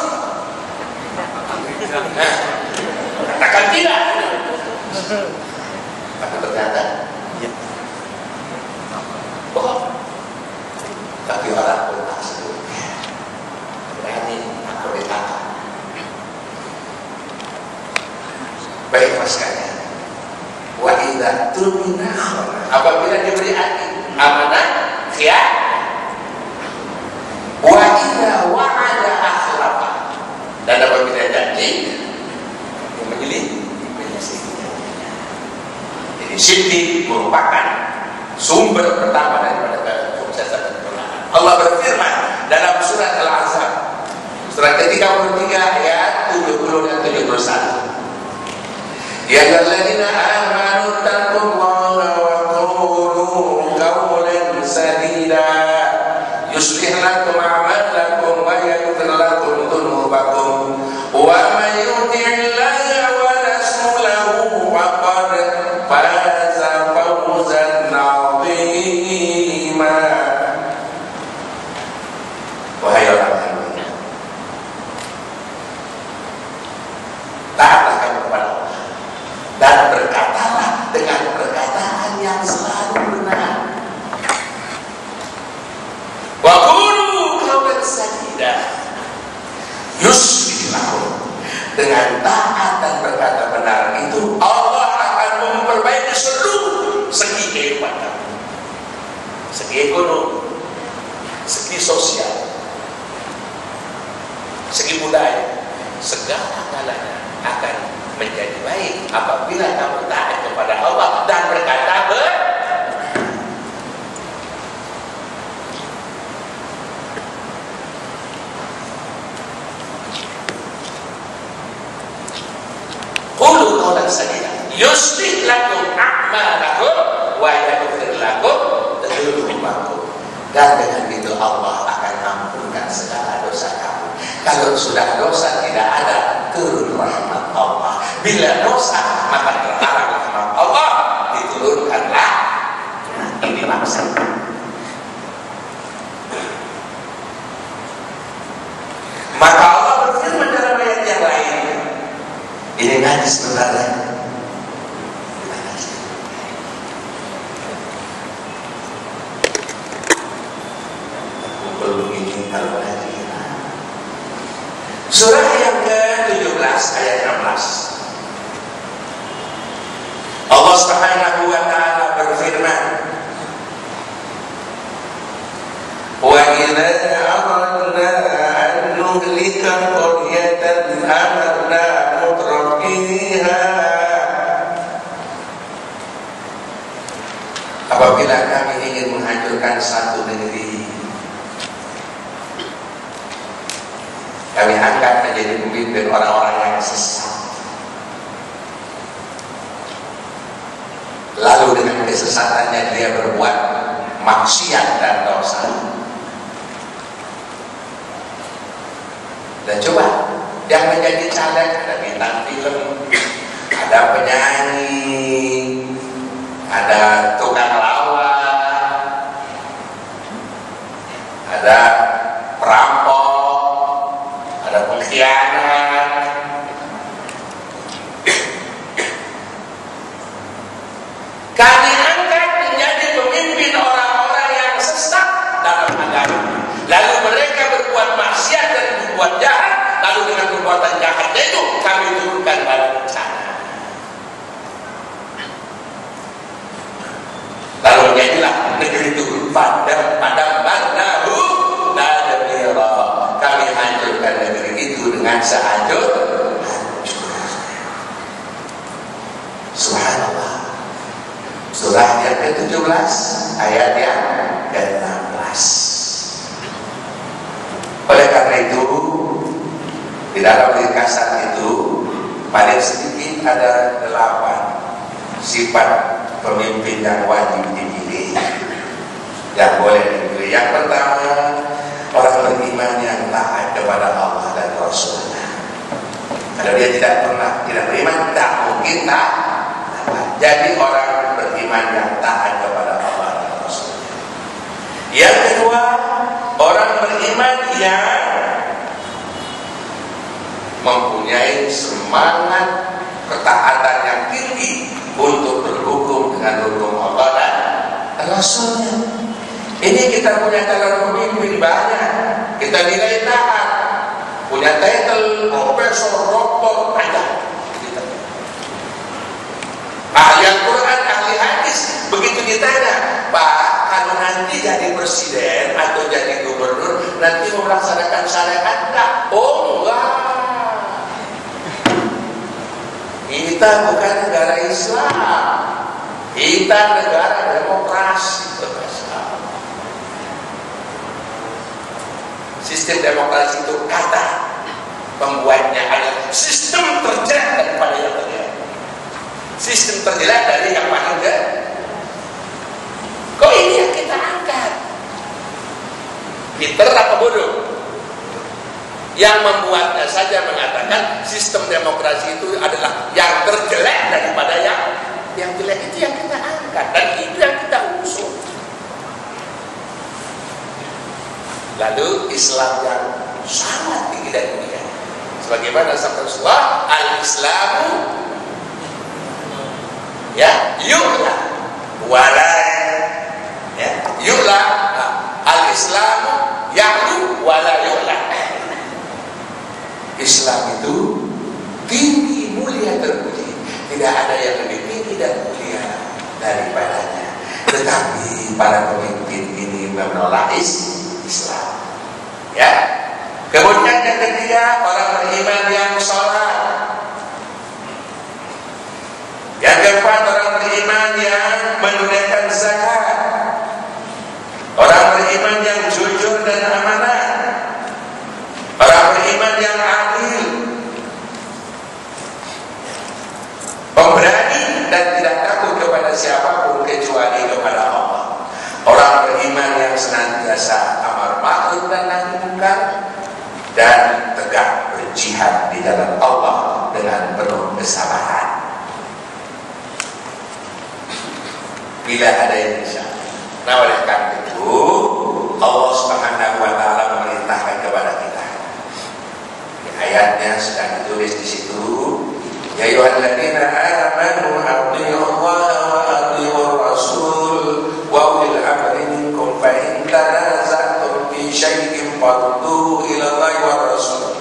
katakan tidak. Tapi ternyata bohong. Tapi orang pun tak sebutnya. Berani aku ditangkap. Baik mas sekalian. Wa idza tumina apabila diberi amanah wa idza wa'ada akhlafa, dan apabila janji menyelisih. Jadi syirik merupakan sumber pertama daripada kesuksesan dan kemenangan. Allah berfirman dalam surat Al-Ahzab surat ke-33 ayat 70 dan 71. Ya alladzina amanu taqullaha wa qulu qawlan sadida yuslih lakum a'malakum wa yaghfir lakum dhunubakum wa may yuti'illaha wa rasulahu faqad faza fawzan 'azima. Wahai orang beriman, taatlah kamu kepada Allah dan berkatalah dengan perkataan yang selalu benar. Wa qulu qawlan sadida yuslih lakum, dengan taat dan berkata benar itu Allah akan memperbaiki seluruh segi kehidupan kamu, segi ekonomi, segi sosial, segi budaya, segala-galanya akan menjadi baik apabila kamu taat kepada Allah dan berkata benar. Qulu qawlan sadida yuslih lakum a'malakum wa yaghfir lakum dhunubakum, dan dengan itu Allah akan ampunkan segala dosa kamu. Kalau sudah dosa tidak ada, turun rahmat Allah. Bila dosa maka terlarang rahmat Allah, diturunkanlah ini maksud. Maka Allah berfirman dalam ayat yang lain. Ini ngaji sebenarnya. Kita ngaji. Kumpul begini kalau ngaji. Surah yang ke-17 ayat 16. Allah Subhanahu wa taala berfirman, "Wa idza aradna an nuhlika qaryatan amarna mutrafiha." Apabila kami ingin menghancurkan satu negeri, kami angkat menjadi pemimpin orang-orang yang sesat. Lalu dengan kesesatannya dia berbuat maksiat dan dosa. Dan coba yang menjadi caleg, ada bintang film, ada penyanyi, ada tukang lawak, ada perampok, ada pengkhianat. Kami angkat menjadi pemimpin orang-orang yang sesat dalam agama. Lalu mereka berbuat maksiat dan berbuat jahat. Lalu dengan perbuatan jahatnya itu kami turunkan bala bencana. Lalu jadilah negeri itu padam barnahu nadmira. Kami hancurkan negeri itu dengan sehancur-hancurnya. Subhanallah. Surah yang ke-17 ayat yang ke-16. Oleh karena itu, di dalam ringkasan itu paling sedikit ada 8 sifat pemimpin yang wajib dipilih, yang boleh dipilih. Yang pertama, orang beriman yang taat kepada Allah dan Rasulnya. Kalau dia tidak beriman, tak mungkin taat. Jadi orang beriman yang taat kepada Allah dan Rasulnya. Yang kedua, orang beriman yang mempunyai semangat ketaatan yang tinggi untuk berhukum dengan hukum Allah dan Rasulnya. Ini kita punya calon pemimpin banyak, kita nilai taat, punya title profesor, doktor, ada. Ahli Al-Quran, ahli hadis, begitu ditanya, Pak, kalau nanti jadi presiden atau jadi gubernur, nanti mau melaksanakan syariat enggak? Oh enggak. Kita bukan negara Islam, kita negara demokrasi. Sistem demokrasi itu kata pembuatnya adalah sistem terjelek daripada yang terjelek. Sistem terjelek dari yang paling jelek. Kok ini yang kita angkat? Pinter apa bodoh? Yang membuatnya saja mengatakan sistem demokrasi itu adalah yang terjelek daripada yang jelek. Itu yang kita angkat dan itu yang kita usung. Lalu Islam yang sangat tinggi dan mulia, sebagaimana sabda Rasulullah, al-Islamu yu'la wala yu'la, al-Islamu ya'lu wala yu'la. Islam itu tinggi, mulia, terpuji. Tidak ada yang lebih tinggi dan mulia daripadanya. Tetapi para pemimpin ini menolak Islam. Ya. Kemudian yang ketiga, orang beriman yang sholat. Yang keempat, orang beriman yang menunaikan zakat. Orang beriman yang jujur dan amanah. Orang beriman yang adil, pemberani dan tidak takut kepada siapapun kecuali kepada Allah. Orang beriman yang senantiasa amar ma'ruf dan nahi munkar dan tegak berjihad di jalan Allah dengan penuh kesabaran. Bila ada yang bisa. Nah, oleh karena itu Allah Subhanahu wa taala memerintahkan kepada kita. Ayatnya sedang ditulis di situ. Ya ayyuhalladzina amanu athi'u Allah wa athi'ur rasul wa ulil amri minkum fa in tanaza'tum fi syai'in farudduhu ila Allah wa rasul.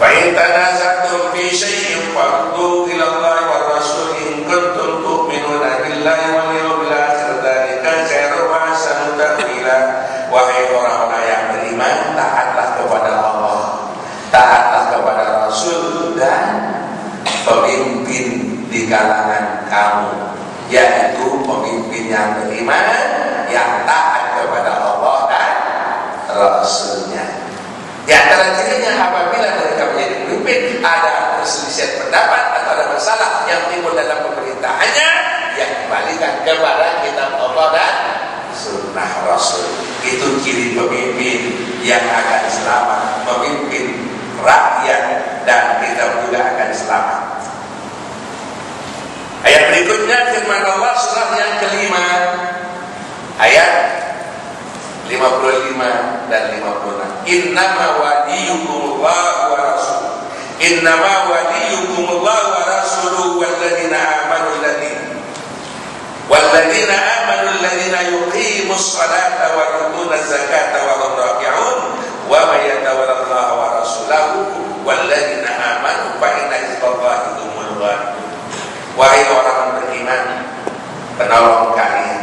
Fa in tanaza'tum fi syai'in farudduhu ila Allah wa rasul in kuntum tu'minuna billahi wal yawmil akhir dzalika khairun wa ahsanu ta'wila. Wahai orang-orang yang beriman, taatlah kepada Allah, taatlah kepada Rasul dan pemimpin di kalangan kamu, yaitu pemimpin yang beriman, yang taat kepada Allah dan Rasulnya. Di antara cirinya apabila mereka menjadi pemimpin, ada perselisihan pendapat atau ada masalah yang timbul dalam pemerintahannya, yang kembalikan kepada kitab Allah dan sunnah Rasul. Itu ciri pemimpin yang akan selamat, memimpin rakyat dan kita juga akan selamat. Ayat berikutnya firman Allah surah yang kelima, ayat 55 dan 56. Innama waliyukumullah wa rasul. Innama waliyukumullahu wa rasuluhu walladzina amanu alladzina yuqimus salata wa yutuna zakata wa hum raki'un wa may yatawallallaha wa rasulahu walladzina amanu fa inna hizballahi humul ghalibun. Wahai orang beriman, penolong kalian,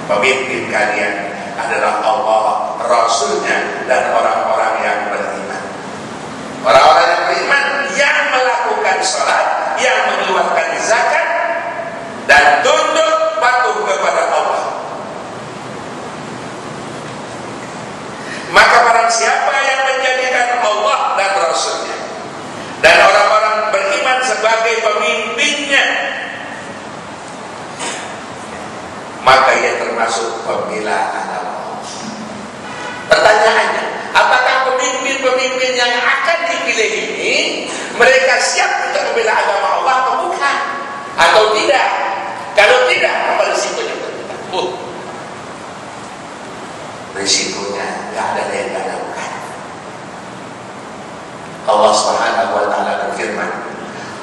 pemimpin kalian adalah Allah, Rasulnya, dan orang-orang yang beriman. Orang-orang yang beriman yang melakukan sholat, yang mengeluarkan zakat, dan tunduk patuh kepada Allah. Maka barang siapa yang menjadikan Allah dan Rasulnya dan orang-orang beriman sebagai pemimpinnya, maka ia termasuk pembela agama Allah. Pertanyaannya, apakah pemimpin-pemimpin yang akan dipilih ini mereka siap untuk membela agama Allah atau bukan? Atau tidak? Kalau tidak, apa risikonya? Risikonya nggak ada yang nggak ada bukan. Allah Subhanahu wa taala berfirman,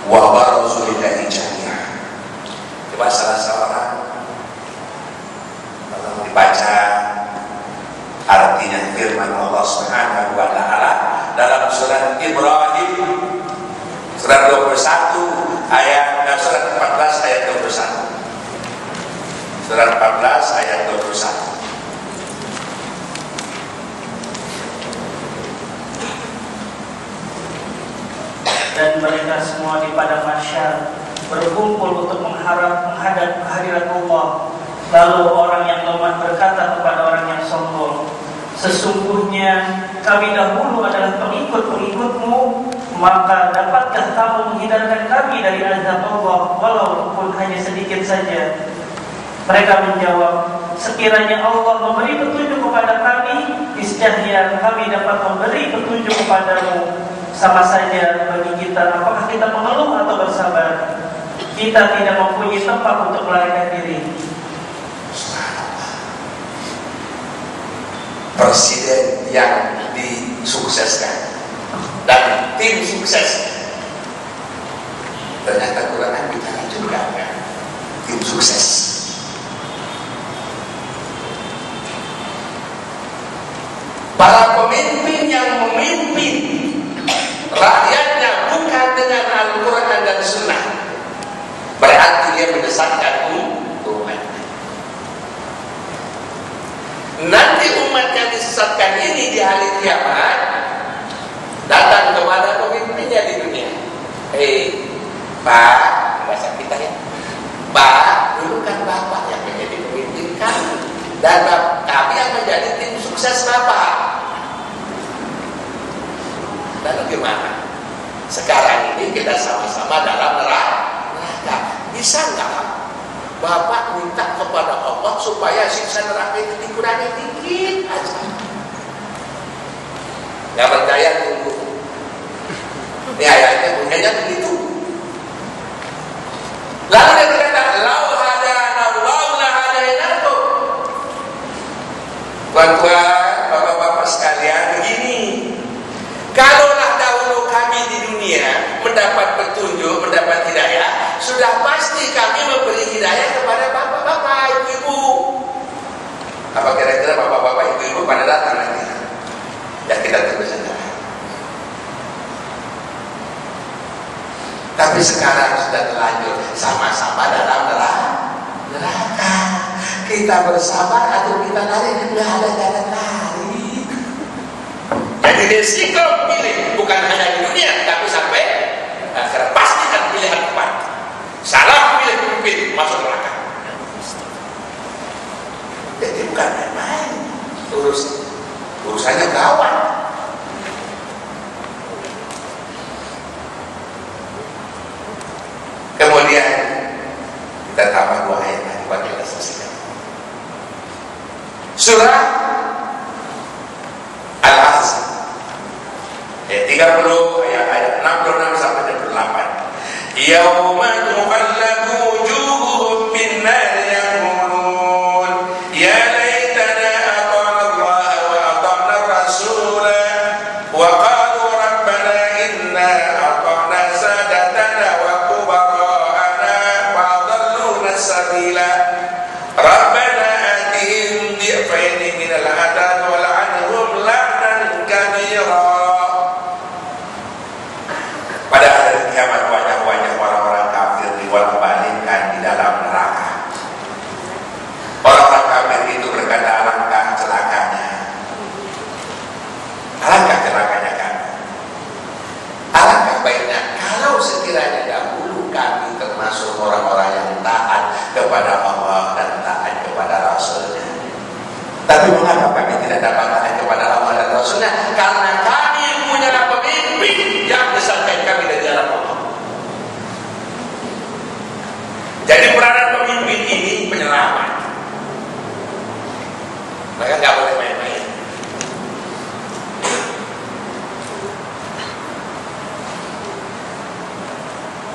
wa barazu lillahi jami'an. Coba salah seorang dibaca artinya firman Allah Subhanahu wa taala dalam surat Ibrahim surat 21 ayat surat 14 ayat 21. Surat 14 ayat 21. Dan mereka semua di padang mahsyar berkumpul untuk menghadap kehadirat Allah. Lalu orang yang lemah berkata kepada orang yang sombong, sesungguhnya kami dahulu adalah pengikut-pengikutmu, maka dapatkah kamu menghindarkan kami dari azab Allah walaupun hanya sedikit saja? Mereka menjawab, sekiranya Allah memberi petunjuk kepada kami, niscaya kami dapat memberi petunjuk kepadamu. Sama saja bagi kita, apakah kita mengeluh atau bersabar? Kita tidak mempunyai tempat untuk melarikan diri. Presiden yang disukseskan dan tim sukses ternyata Quran bicara juga kan, tim sukses. Para pemimpin yang memimpin rakyatnya bukan dengan Al-Quran dan Sunnah, berarti dia mendesatkan umat. Nanti umat yang disesatkan ini di hari kiamat datang kepada pemimpinnya di dunia. Pak, bahasa kita ya, Pak, dulu kan Bapak yang menjadi pemimpin kami dan kami yang menjadi tim sukses Bapak. Lalu gimana? Sekarang ini kita sama-sama dalam neraka. Bisa nggak Bapak minta kepada Allah supaya siksa neraka itu dikurangi dikit aja? Nggak percaya tunggu. Ini ayatnya bunyinya begitu. Lalu dia berkata, lau hadana Allahu la hadainakum. Tuan-tuan, bapak-bapak sekalian, begini. Kalaulah dahulu kami di dunia mendapat petunjuk, mendapat hidayah, sudah pasti kami memberi hidayah kepada bapak-bapak, ibu-ibu. Apa kira-kira bapak-bapak, ibu-ibu pada datang nanti? Ya kita tunggu saja. Tapi sekarang sudah terlanjur sama-sama dalam neraka. Kita bersabar atau kita lari? Nggak ada jalan lari. Jadi resiko pilih bukan hanya di dunia, tapi sampai akhirat. Pastikan pilihan tepat. Salah pilih pemimpin masuk neraka. Jadi bukan main-main. Urusannya gawat. Kemudian kita tambah 2 ayat yang buat kita saksikan. Surah Al-Ahzab ayat 30 ayat 66 sampai 68. Yauma tuqallabu wujuhuhum bin nar yaqulun ya laitana ata'na Allah wa ata'na ar-rasul wa qalu rabbana inna dhi'faini minal adab wa la'anhum la'nan kabira. Pada hari kiamat wajah-wajah orang-orang kafir diwalbalikkan di dalam neraka. Orang-orang kafir itu berkata, alangkah celakanya. Alangkah celakanya kami. Alangkah baiknya kalau sekiranya dahulu kami termasuk orang-orang yang taat kepada Allah dan taat kepada Rasulnya. Tapi mengapa kami tidak dapat taat kepada Allah dan Rasulnya? Karena kami punya pemimpin yang besarkan kami dari jalan Allah. Jadi peranan pemimpin ini penyelamat. Maka nggak boleh main-main.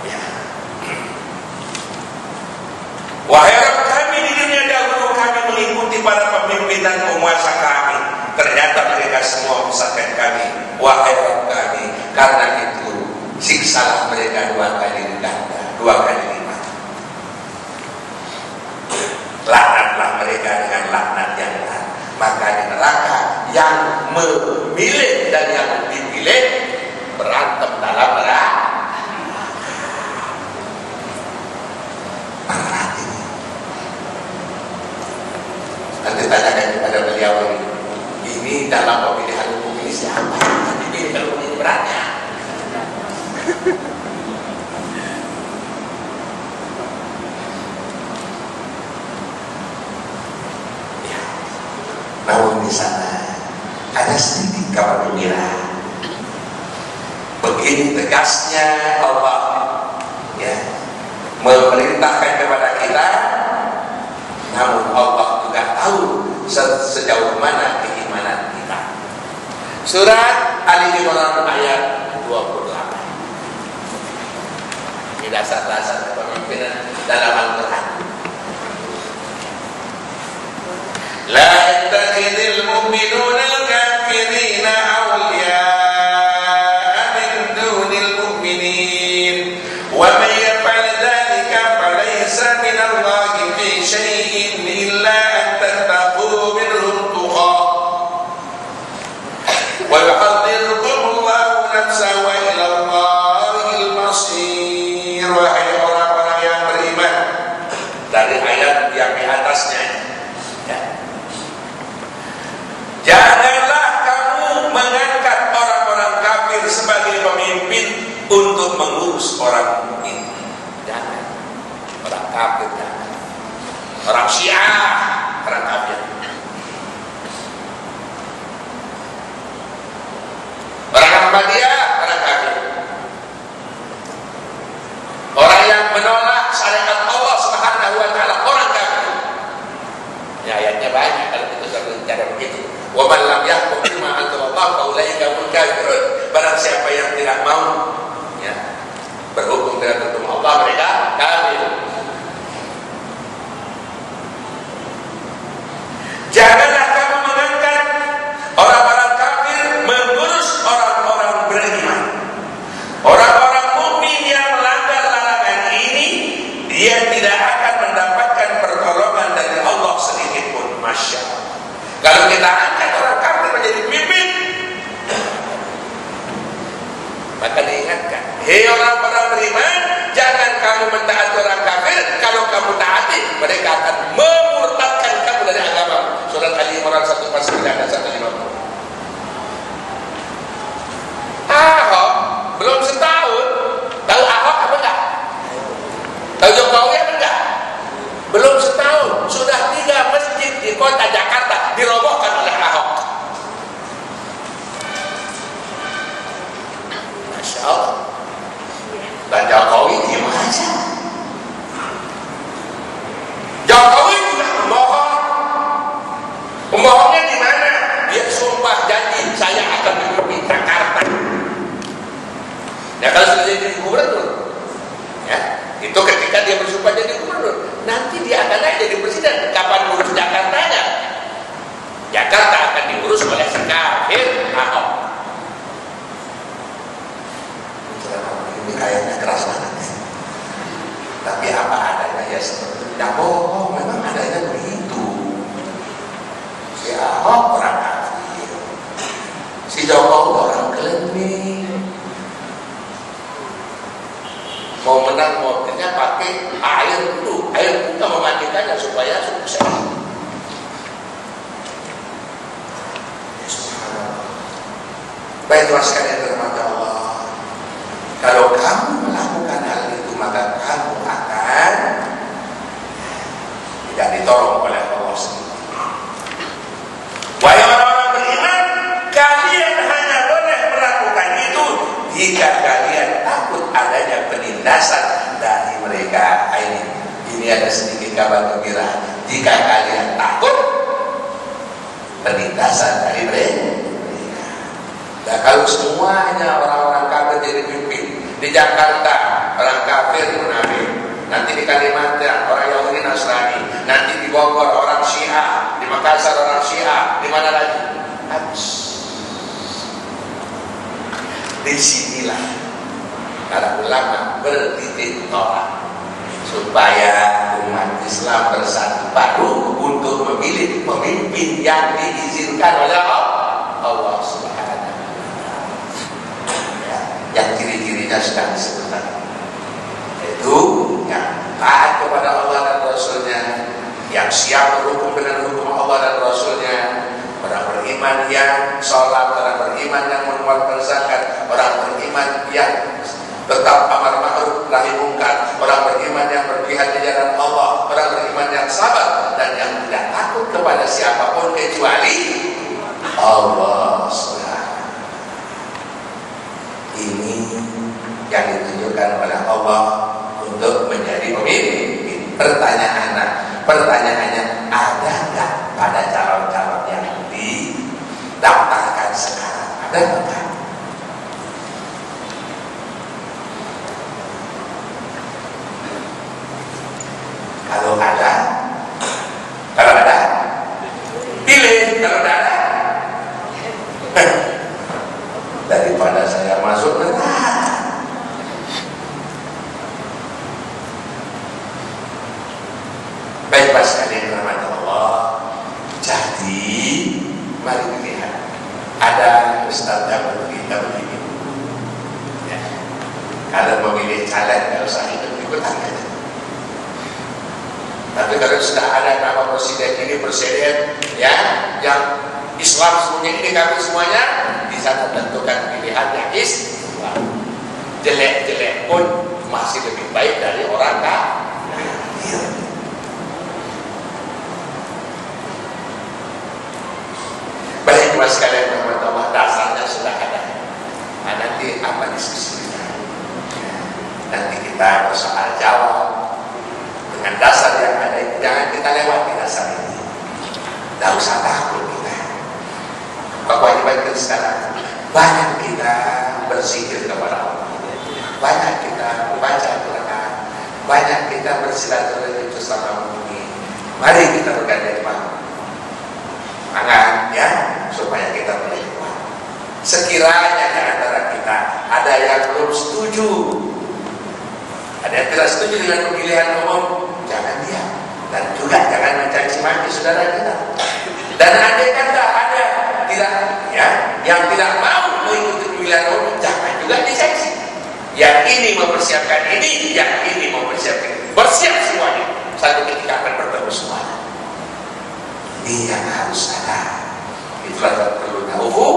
Ya. Wahai Rabb kami, di dunia dahulu kami mengikuti para pemimpin dan penguasa kami. Ternyata mereka semua menyesatkan kami. Wahai Rabb kami, karena itu siksalah mereka 2 kali ganda, 2 kali lipat. Laknatlah mereka dengan laknat yang berat. Maka di neraka yang memilih dan yang dipilih berantem dalam neraka. Nanti tanyakan kepada beliau ini dalam pemilihan hukum ini siapa yang dipilih kalau ini beratnya? Ya. Namun di sana ada sedikit kabar gembira. Begini tegasnya Allah, ya, memerintahkan kepada kita. Namun Allah juga tahu sejauh mana keimanan kita. Surat Ali Imran ayat 28. Ini dasar-dasar kepemimpinan dalam Al-Quran. La yattakhidhul mu'minuna al-kafirina awliya'a min dunil mu'minin wa man yaf'al dhalika falaysa min Allahi fi syai'in illa an tattaqu minhum tuqah wa yuhadhdhirukum Allahu nafsahu wa ila Allahil masir. Wahai orang-orang yang beriman, dari ayat yang di atasnya, ya. Janganlah kamu mengangkat orang-orang kafir sebagai pemimpin untuk mengurus orang mukmin. Jangan. Orang kafir jangan. Orang Syiah, orang kafir. Orang Ahmadiyah, orang kafir. Orang yang menolak syariat Allah Subhanahu wa taala, orang kafir. Ya, ayatnya banyak kalau kita sudah bicara begitu. Wa man lam yahkum bima anzalallahu fa ulaika humul kafirun. Barang siapa yang tidak mau, ya, berhukum dengan hukum Allah, mereka kafir. Janganlah kamu mengangkat orang-orang kafir mengurus orang-orang beriman. Orang-orang mukmin yang melanggar larangan ini, dia tidak akan mendapatkan pertolongan dari Allah sedikit pun. Masya Allah. Kalau kita angkat orang kafir menjadi pemimpin, maka diingatkan, hei orang-orang beriman, jangan kamu mentaati orang kafir. Kalau kamu taati, mereka akan memurtadkan kamu dari agama. Surat Ali Imran 149 dan 150. Ahok belum setahun, tahu Ahok apa enggak? Tahu Jokowi apa enggak? Belum setahun, sudah 3 masjid di kota Jakarta dirobohkan oleh Baiklah sekalian dirahmati Allah, kalau kamu melakukan hal itu maka kamu akan tidak ditolong oleh Allah sendiri. Wahai orang-orang beriman, kalian hanya boleh melakukan itu jika kalian takut adanya penindasan dari mereka. Ini ada sedikit kabar gembira. Jika kalian takut penindasan dari mereka. Nah, kalau semuanya orang-orang kafir jadi pimpin, di Jakarta orang kafir munafik, nanti di Kalimantan orang Yahudi Nasrani, nanti di Bogor orang Syiah, di Makassar orang Syiah, di mana lagi? Habis. Disinilah para ulama bertitik tolak supaya umat Islam bersatu padu untuk memilih pemimpin yang diizinkan oleh Allah Subhanahu wa Ta'ala. Yang ciri-cirinya sedang disebutkan, yaitu yang taat kepada Allah dan Rasulnya, yang siap berhukum dengan hukum Allah dan Rasulnya, orang beriman yang sholat, orang beriman yang mengeluarkan zakat, orang beriman yang tetap amar ma'ruf nahi munkar, orang beriman yang berjihad di jalan Allah, orang beriman yang sabar dan yang tidak takut kepada siapapun kecuali Allah SWT. Ini yang ditunjukkan oleh Allah untuk menjadi pemimpin. Pertanyaannya, ada nggak pada calon-calon yang didaftarkan sekarang? Ada nggak? Kalau ada, pilih. Kalau tidak ada, daripada saya masuk neraka. Baiklah sekalian rahmat Allah. Jadi mari lihat, ada ustaz yang bercerita begini, ya. Kalau memilih caleg nggak usah ikut-ikutan aja. Tapi kalau sudah ada nama presiden ini, presiden ya, yang Islam semuanya ini, kami semuanya bisa menentukan pilihan yang Islam. Jelek-jelek pun masih lebih baik dari orang kafir. Baik mas sekalian, teman-teman, dasarnya sudah ada. Nah, nanti apa diskusinya? Nanti kita bersoal jawab dengan dasar yang ada itu. Jangan kita lewati dasar ini. Tidak usah takut kita. Kewajiban kita sekarang, banyak kita berzikir kepada Allah, banyak kita membaca Al-Quran, banyak kita bersilaturahmi bersama mukmin. Mari kita bergandengan tangan ya, supaya kita boleh kuat. Sekiranya di antara kita ada yang belum setuju, ada yang tidak setuju dengan pemilihan umum, jangan diam dan juga jangan mencaci maki saudara kita. Dan andai kata ada yang tidak mau mengikuti pemilihan umum, jangan juga dicaci. Yang ini mempersiapkan ini, yang ini mempersiapkan ini. Bersiap semuanya. Satu ketika akan bertemu semuanya. Ini yang harus ada. Itulah yang perlu tahu.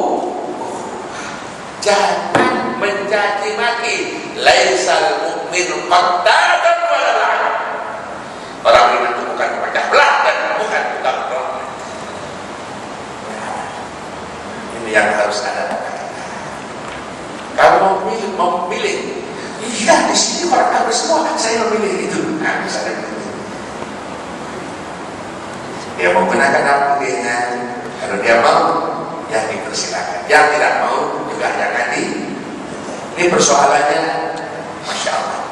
Jangan mencaci maki. Laisal mu'min qattatan wala la'an. Orang beriman itu bukan pemecah belah dan bukan tukang belah. Ini yang harus ada. Kamu mau memilih. Iya, di sini orang kafir semua, saya memilih itu. Nah, bisa ada begitu. Dia mau gunakan aplikasinya. Kalau dia mau, ya dipersilakan. Yang tidak mau juga jangan di. Ini persoalannya, masya Allah,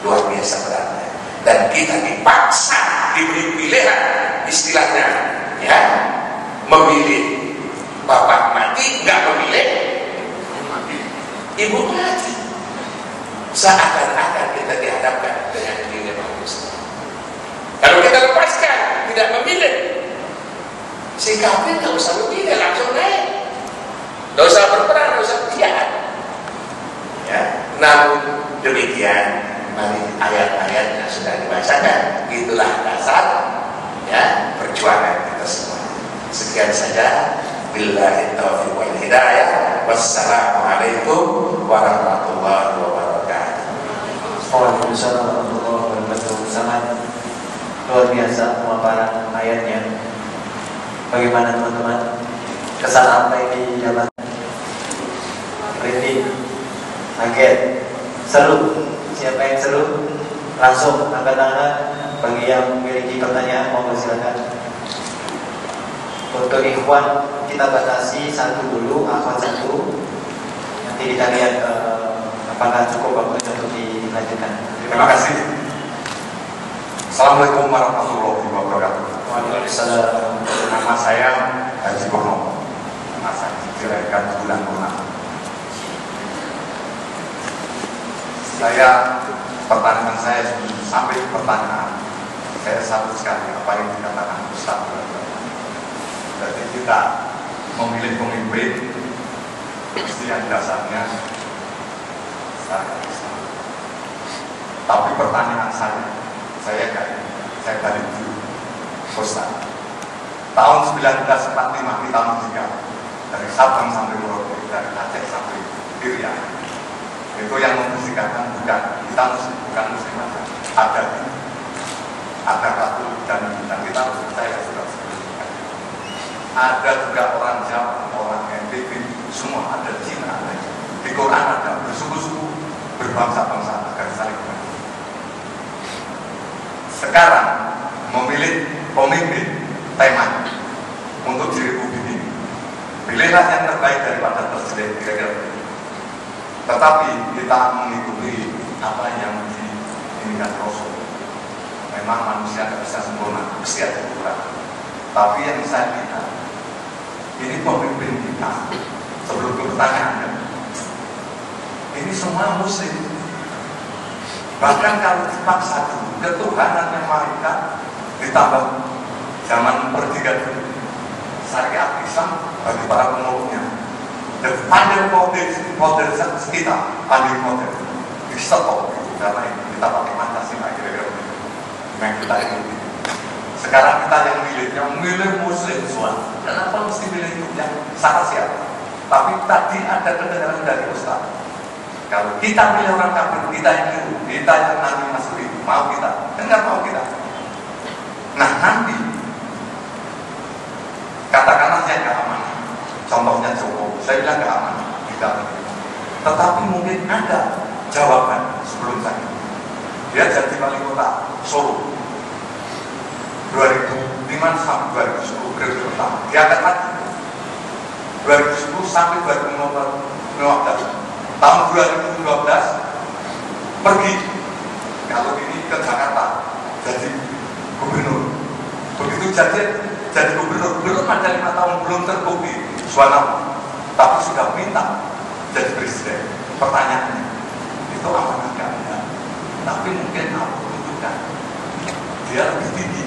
luar biasa beratnya. Dan kita dipaksa diberi pilihan, istilahnya, ya, memilih bapak mati, nggak memilih ibu mati. Seakan-akan kita dihadapkan dengan dunia manusia. Kalau kita lepaskan, tidak memilih, si kafir nggak usah memilih, langsung naik. Nggak usah berperang, nggak usah berjihad. Ya, namun demikian, mari ayat-ayat yang sudah dibacakan, itulah dasar ya perjuangan kita semua. Sekian saja. Billahi taufiq wal hidayah. Wassalamualaikum warahmatullahi wabarakatuh. Waalaikumsalam warahmatullahi wabarakatuh. Sangat luar biasa pemaparan ayatnya. Bagaimana teman-teman? Kesan apa ini dapat? Merinding, kaget, seru. Siapa yang seru? Langsung angkat tangan. Bagi yang memiliki pertanyaan, mohon silakan. Untuk ikhwan kita batasi satu dulu, akhwat satu. Nanti kita lihat apakah cukup waktu untuk dilanjutkan. Terima kasih. Assalamualaikum warahmatullahi wabarakatuh. Waalaikumsalam. Nama saya Haji Purnomo. Masa dilahirkan bulan Purnama. Pertanyaan saya sampai pertanyaan saya satu sekali apa yang dikatakan Ustaz. Jadi kita memilih pemimpin mesti yang dasarnya saya Islam. Tapi pertanyaan saya balik dulu Ustaz. Tahun 1945 kita merdeka dari Sabang sampai Merauke, dari Aceh sampai Irian. Itu yang membersihkan bukan kita bukan muslim saja. Ada Katolik dan kita harus percaya sudah sebelumnya. Ada juga orang Jawa, orang NTB, semua ada Cina, ada di Quran ada bersuku-suku, berbangsa-bangsa agar saling mengerti. Sekarang memilih pemimpin tema untuk di Republik ini. Pilihlah yang terbaik daripada presiden kira-kira. Tetapi kita mengikuti apa yang diinginkan Rasul. Memang manusia tidak bisa sempurna, pasti ada kekurangan. Tapi yang saya lihat, ini pemimpin kita, sebelum ke pertanyaannya, ini semua muslim. Bahkan kalau dipaksa ketuhanan yang mereka ditambah zaman pertigaan syariat Islam bagi para pemeluknya. Dan pandai model kita, pandai model di stop itu karena kita pakai Pancasila kira-kira yang kita ikuti. Sekarang kita yang milih muslim semua. Kenapa mesti milih itu yang salah siapa? Tapi tadi ada kedengaran dari Ustaz. Kalau kita milih orang kafir, kita yang keliru, kita yang nanti masuk itu, mau kita, dengar mau kita. Nah nanti katakanlah yang gak aman. Contohnya Jokowi, saya bilang gak aman, tidak. Tetapi mungkin ada jawaban sebelum saya. Dia jadi wali kota Solo 2005 sampai 2010 periode pertama. Dia akan mati 2010 sampai 2015. Tahun 2012 pergi kalau ini ke Jakarta jadi gubernur. Begitu jadi gubernur belum ada 5 tahun belum terbukti suara, tapi sudah minta jadi presiden. Pertanyaannya itu amanah gak ada, tapi mungkin aku tunjukkan dia lebih tinggi,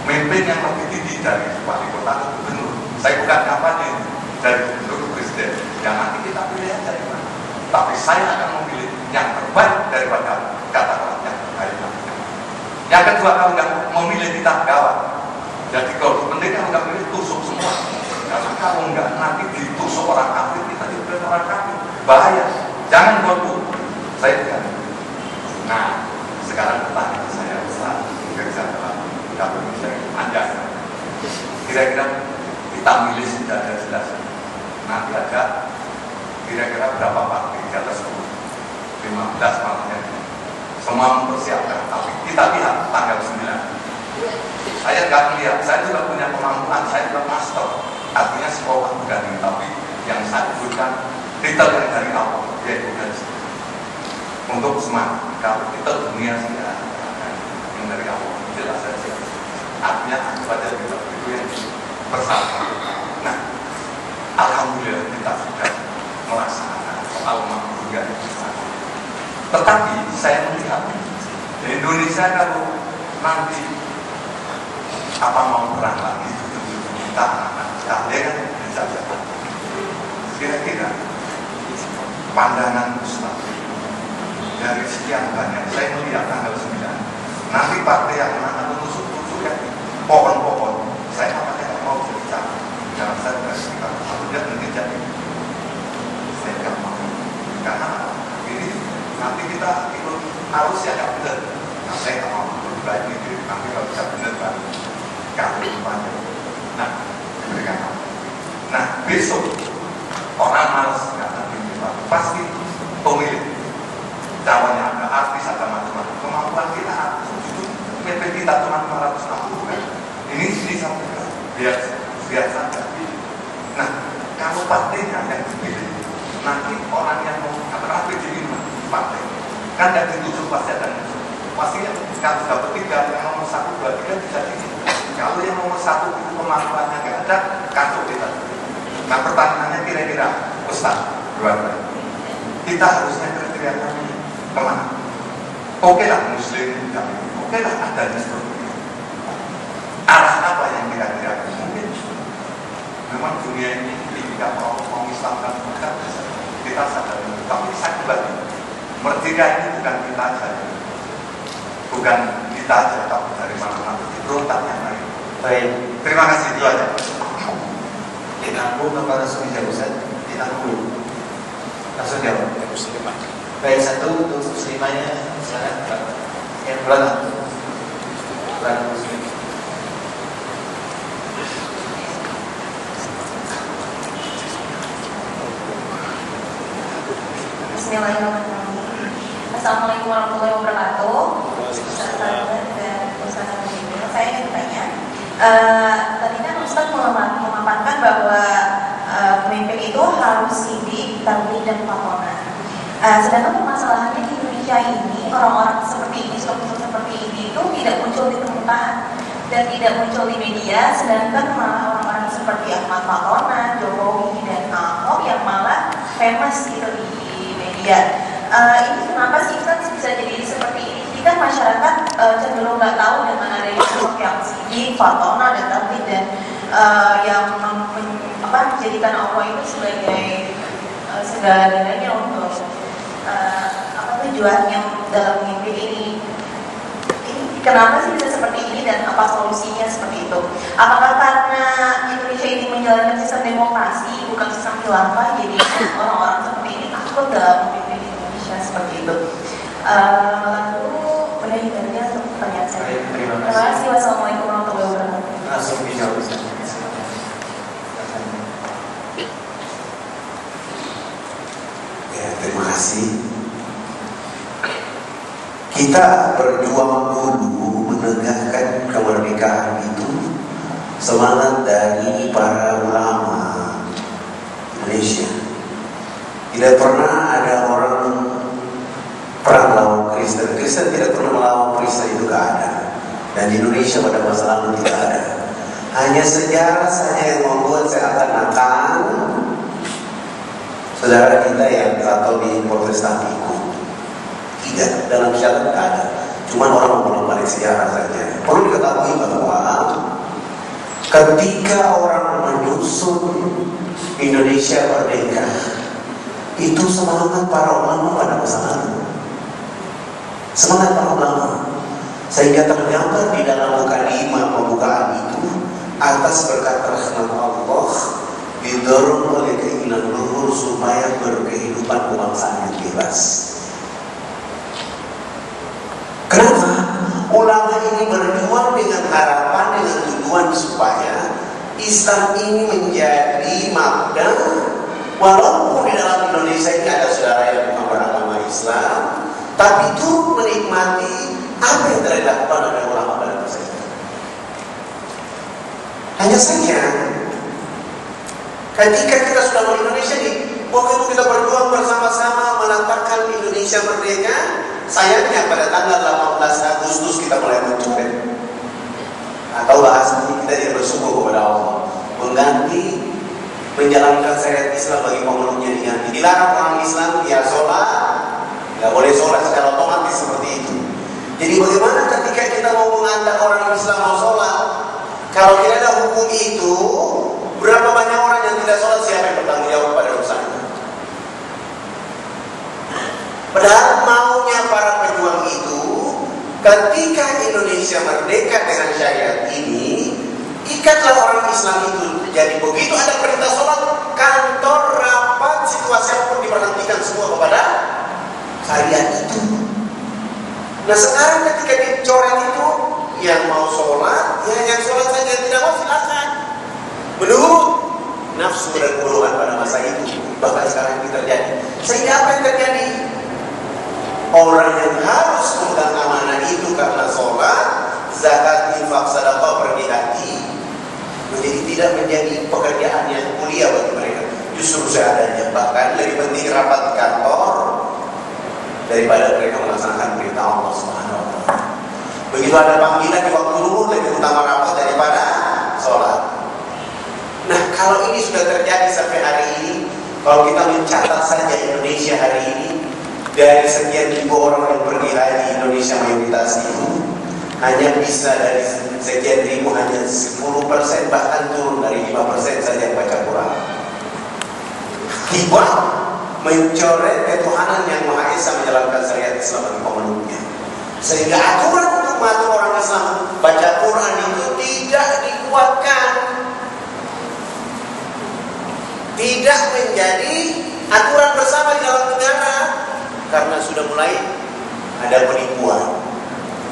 memimpin yang lebih tinggi dari wali kota ke gubernur. Saya bukan kampanye dari gubernur ke presiden, yang nanti kita pilih aja dari mana. Tapi saya akan memilih yang terbaik daripada kata-kata yang terbaik. Yang kedua, kalau nggak memilih kita gawat. Jadi kalau penting kalau nggak pilih tusuk semua. Karena kalau nggak nanti ditusuk orang kafir, kita diberi orang kafir. Bahaya. Jangan golput. Saya tidak. Nah, sekarang pertanyaan saya besar. Kerja dalam dapur saya panjang. Kira-kira kita milih sudah ada jelas. Nanti ada kira-kira berapa partai di atas 10? 15 partai. Semua mempersiapkan. Tapi kita lihat tanggal 9. Saya nggak melihat, saya juga punya kemampuan, saya juga master. Artinya sekolah bukan ini, tapi yang saya bukan titel yang dari Allah, yaitu gaji. Untuk semangat, kalau titel dunia sudah yang dari Allah, jelas saja. Artinya pada kita itu yang bersama. Nah, alhamdulillah kita sudah melaksanakan soal juga. Tetapi saya melihat di Indonesia kalau nanti apa mau perang lagi kita kan bisa. Kira-kira pandangan Ustaz dari sekian banyak saya melihat tanggal 9 nanti partai yang mana tusuk-tusuk ya pohon-pohon saya makanya mau cerita jangan saya tidak besok orang malas datang di Partai, pasti pemilih calonnya ada artis, ada macam-macam. Kemampuan kita itu PP kita cuma 560 kan. Ini sampai biar saja. Nah, kalau partainya yang dipilih, nanti orang yang mau apa jadi partai kan yang dituju pasti ada pasti kalau dapat 3 yang nomor 1, 2, 3 bisa jadi. Kalau yang nomor 1 itu kemampuannya nggak ada, kacau kita. Nah pertanyaannya kira-kira Ustaz, kita harusnya kriteria kemana? Oke lah Muslim, oke lah adanya seperti itu. Arah apa yang kira-kira mungkin? Memang dunia ini tidak mau mengislamkan bukan kita sadar, tapi saya kembali merdeka ini bukan kita saja, bukan kita saja, tapi dari mana-mana berontak yang lain. Baik, terima kasih itu aja. Ditanggung apa langsung dijawab Ustaz? Ditanggung langsung jawab. Baik, satu untuk muslimahnya silakan. Yang belakang muslim. Bismillahirrahmanirrahim. Assalamualaikum warahmatullahi wabarakatuh. Saya ingin bertanya, tadi kan Ustaz memaparkan bahwa pemimpin itu harus sidik, tabligh dan fatona. Sedangkan permasalahannya di Indonesia ini orang-orang seperti ini, seperti ini itu tidak muncul di permukaan dan tidak muncul di media, sedangkan malah orang-orang seperti Ahmad Fatona, Jokowi dan Ahok yang malah famous gitu di media. Ini kenapa sih Ustaz bisa jadi seperti ini? Jadi kan masyarakat cenderung nggak tahu dengan adanya sosok yang sidik, fatona dan tabligh dan yang menjadikan Allah itu sebagai segala-galanya untuk tujuannya dalam mimpi ini. Kenapa sih bisa seperti ini dan apa solusinya seperti itu? Apakah karena Indonesia ini menjalankan sistem demokrasi bukan sistem khilafah, jadi orang-orang seperti ini takut dalam memimpin Indonesia seperti itu? Lalu berakhirnya untuk pertanyaan saya. Terima kasih. Wassalamualaikum warahmatullahi wabarakatuh. Langsung dijawab. Ya, terima kasih. Kita berjuang dulu menegakkan kemerdekaan itu semangat dari para ulama Indonesia. Tidak pernah ada orang perang lawan Kristen. Kristen tidak pernah melawan Kristen, itu tidak ada. Dan di Indonesia pada masa lalu tidak ada. Hanya sejarah saja yang membuat seakan-akan saudara kita yang Katolik Protestan ikut. Tidak, dalam syariat tidak ada. Cuma orang memperlukan sejarah saja. Perlu diketahui bahwa ketika orang menyusun Indonesia merdeka, itu semangat para ulama pada masa lalu. Semangat para ulama. Sehingga tergambar di dalam mukadimah pembukaan itu atas berkat rahmat Allah didorong oleh keinginan luhur supaya berkehidupan kebangsaan yang bebas. Kenapa? Ulama ini berjuang dengan harapan, dengan tujuan supaya Islam ini menjadi mabda. Walaupun di dalam Indonesia ini ada saudara yang bukan beragama Islam, tapi turut menikmati apa yang telah dilakukan oleh ulama pada masa itu. Hanya saja, ketika kita sudah di Indonesia ini, waktu itu kita berjuang bersama-sama menetapkan Indonesia merdeka. Sayangnya pada tanggal 18 Agustus kita mulai mencuri, atau bahasa kita tidak bersyukur kepada Allah, mengganti menjalankan syariat Islam bagi pemeluknya diganti. Dilarang orang Islam ya sholat, nggak boleh sholat secara otomatis seperti itu. Jadi bagaimana ketika kita mau mengantar orang Islam mau sholat, kalau tidak ada hukum itu, berapa banyak orang yang tidak sholat, siapa yang bertanggung jawab pada dosanya? Padahal maunya para pejuang itu, ketika Indonesia merdeka dengan syariat ini, ikatlah orang Islam itu. Jadi begitu ada perintah sholat, kantor, rapat, situasi apapun diperhentikan semua kepada syariat itu. Nah sekarang ketika dicoret itu, yang mau sholat, ya yang sholat saja, yang tidak mau silakan. Menurut nafsu dan ulu terjadi. Sehingga apa yang terjadi? Orang yang harus memegang amanah itu karena sholat, zakat, infak, sedekah, pergi haji, menjadi tidak menjadi pekerjaan yang mulia bagi mereka. Justru seadanya, bahkan lebih penting rapat di kantor daripada mereka melaksanakan perintah Allah Subhanahu wa Ta'ala. Begitu ada panggilan di waktu zuhur, lebih utama rapat daripada sholat. Nah, kalau ini sudah terjadi sampai hari ini, kalau kita mencatat saja Indonesia hari ini, dari sekian ribu orang yang pergi haji Indonesia mayoritas itu hanya bisa dari sekian ribu hanya 10%, bahkan turun dari 5% saja yang baca Quran. Tiba mencoret ketuhanan yang Maha Esa menjalankan syariat Islam bagi pemeluknya. Sehingga aturan untuk mengatur orang Islam baca Quran itu tidak dikuatkan, tidak menjadi aturan bersama di dalam negara, karena sudah mulai ada penipuan.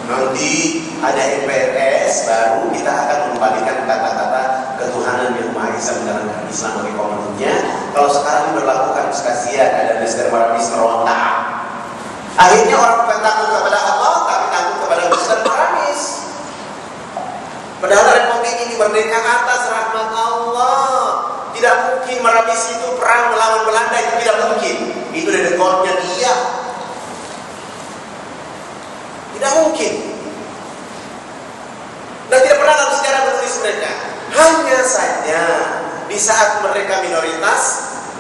Nanti ada MPRS baru kita akan mengembalikan kata-kata ketuhanan yang Maha Esa menjalankan Islam bagi pemeluknya. Kalau sekarang berlakukan kasihan ada Mr. Maramis meronta. Akhirnya orang bukan takut kepada Allah, tapi takut kepada Mr. Maramis. Padahal Republik ini merdeka atas rahmat Allah. Tidak mungkin Maramis itu perang melawan Belanda, itu tidak mungkin. Itu dari dekornya dia. Tidak mungkin. Dan tidak pernah dalam sejarah menulis mereka. Hanya saja di saat mereka minoritas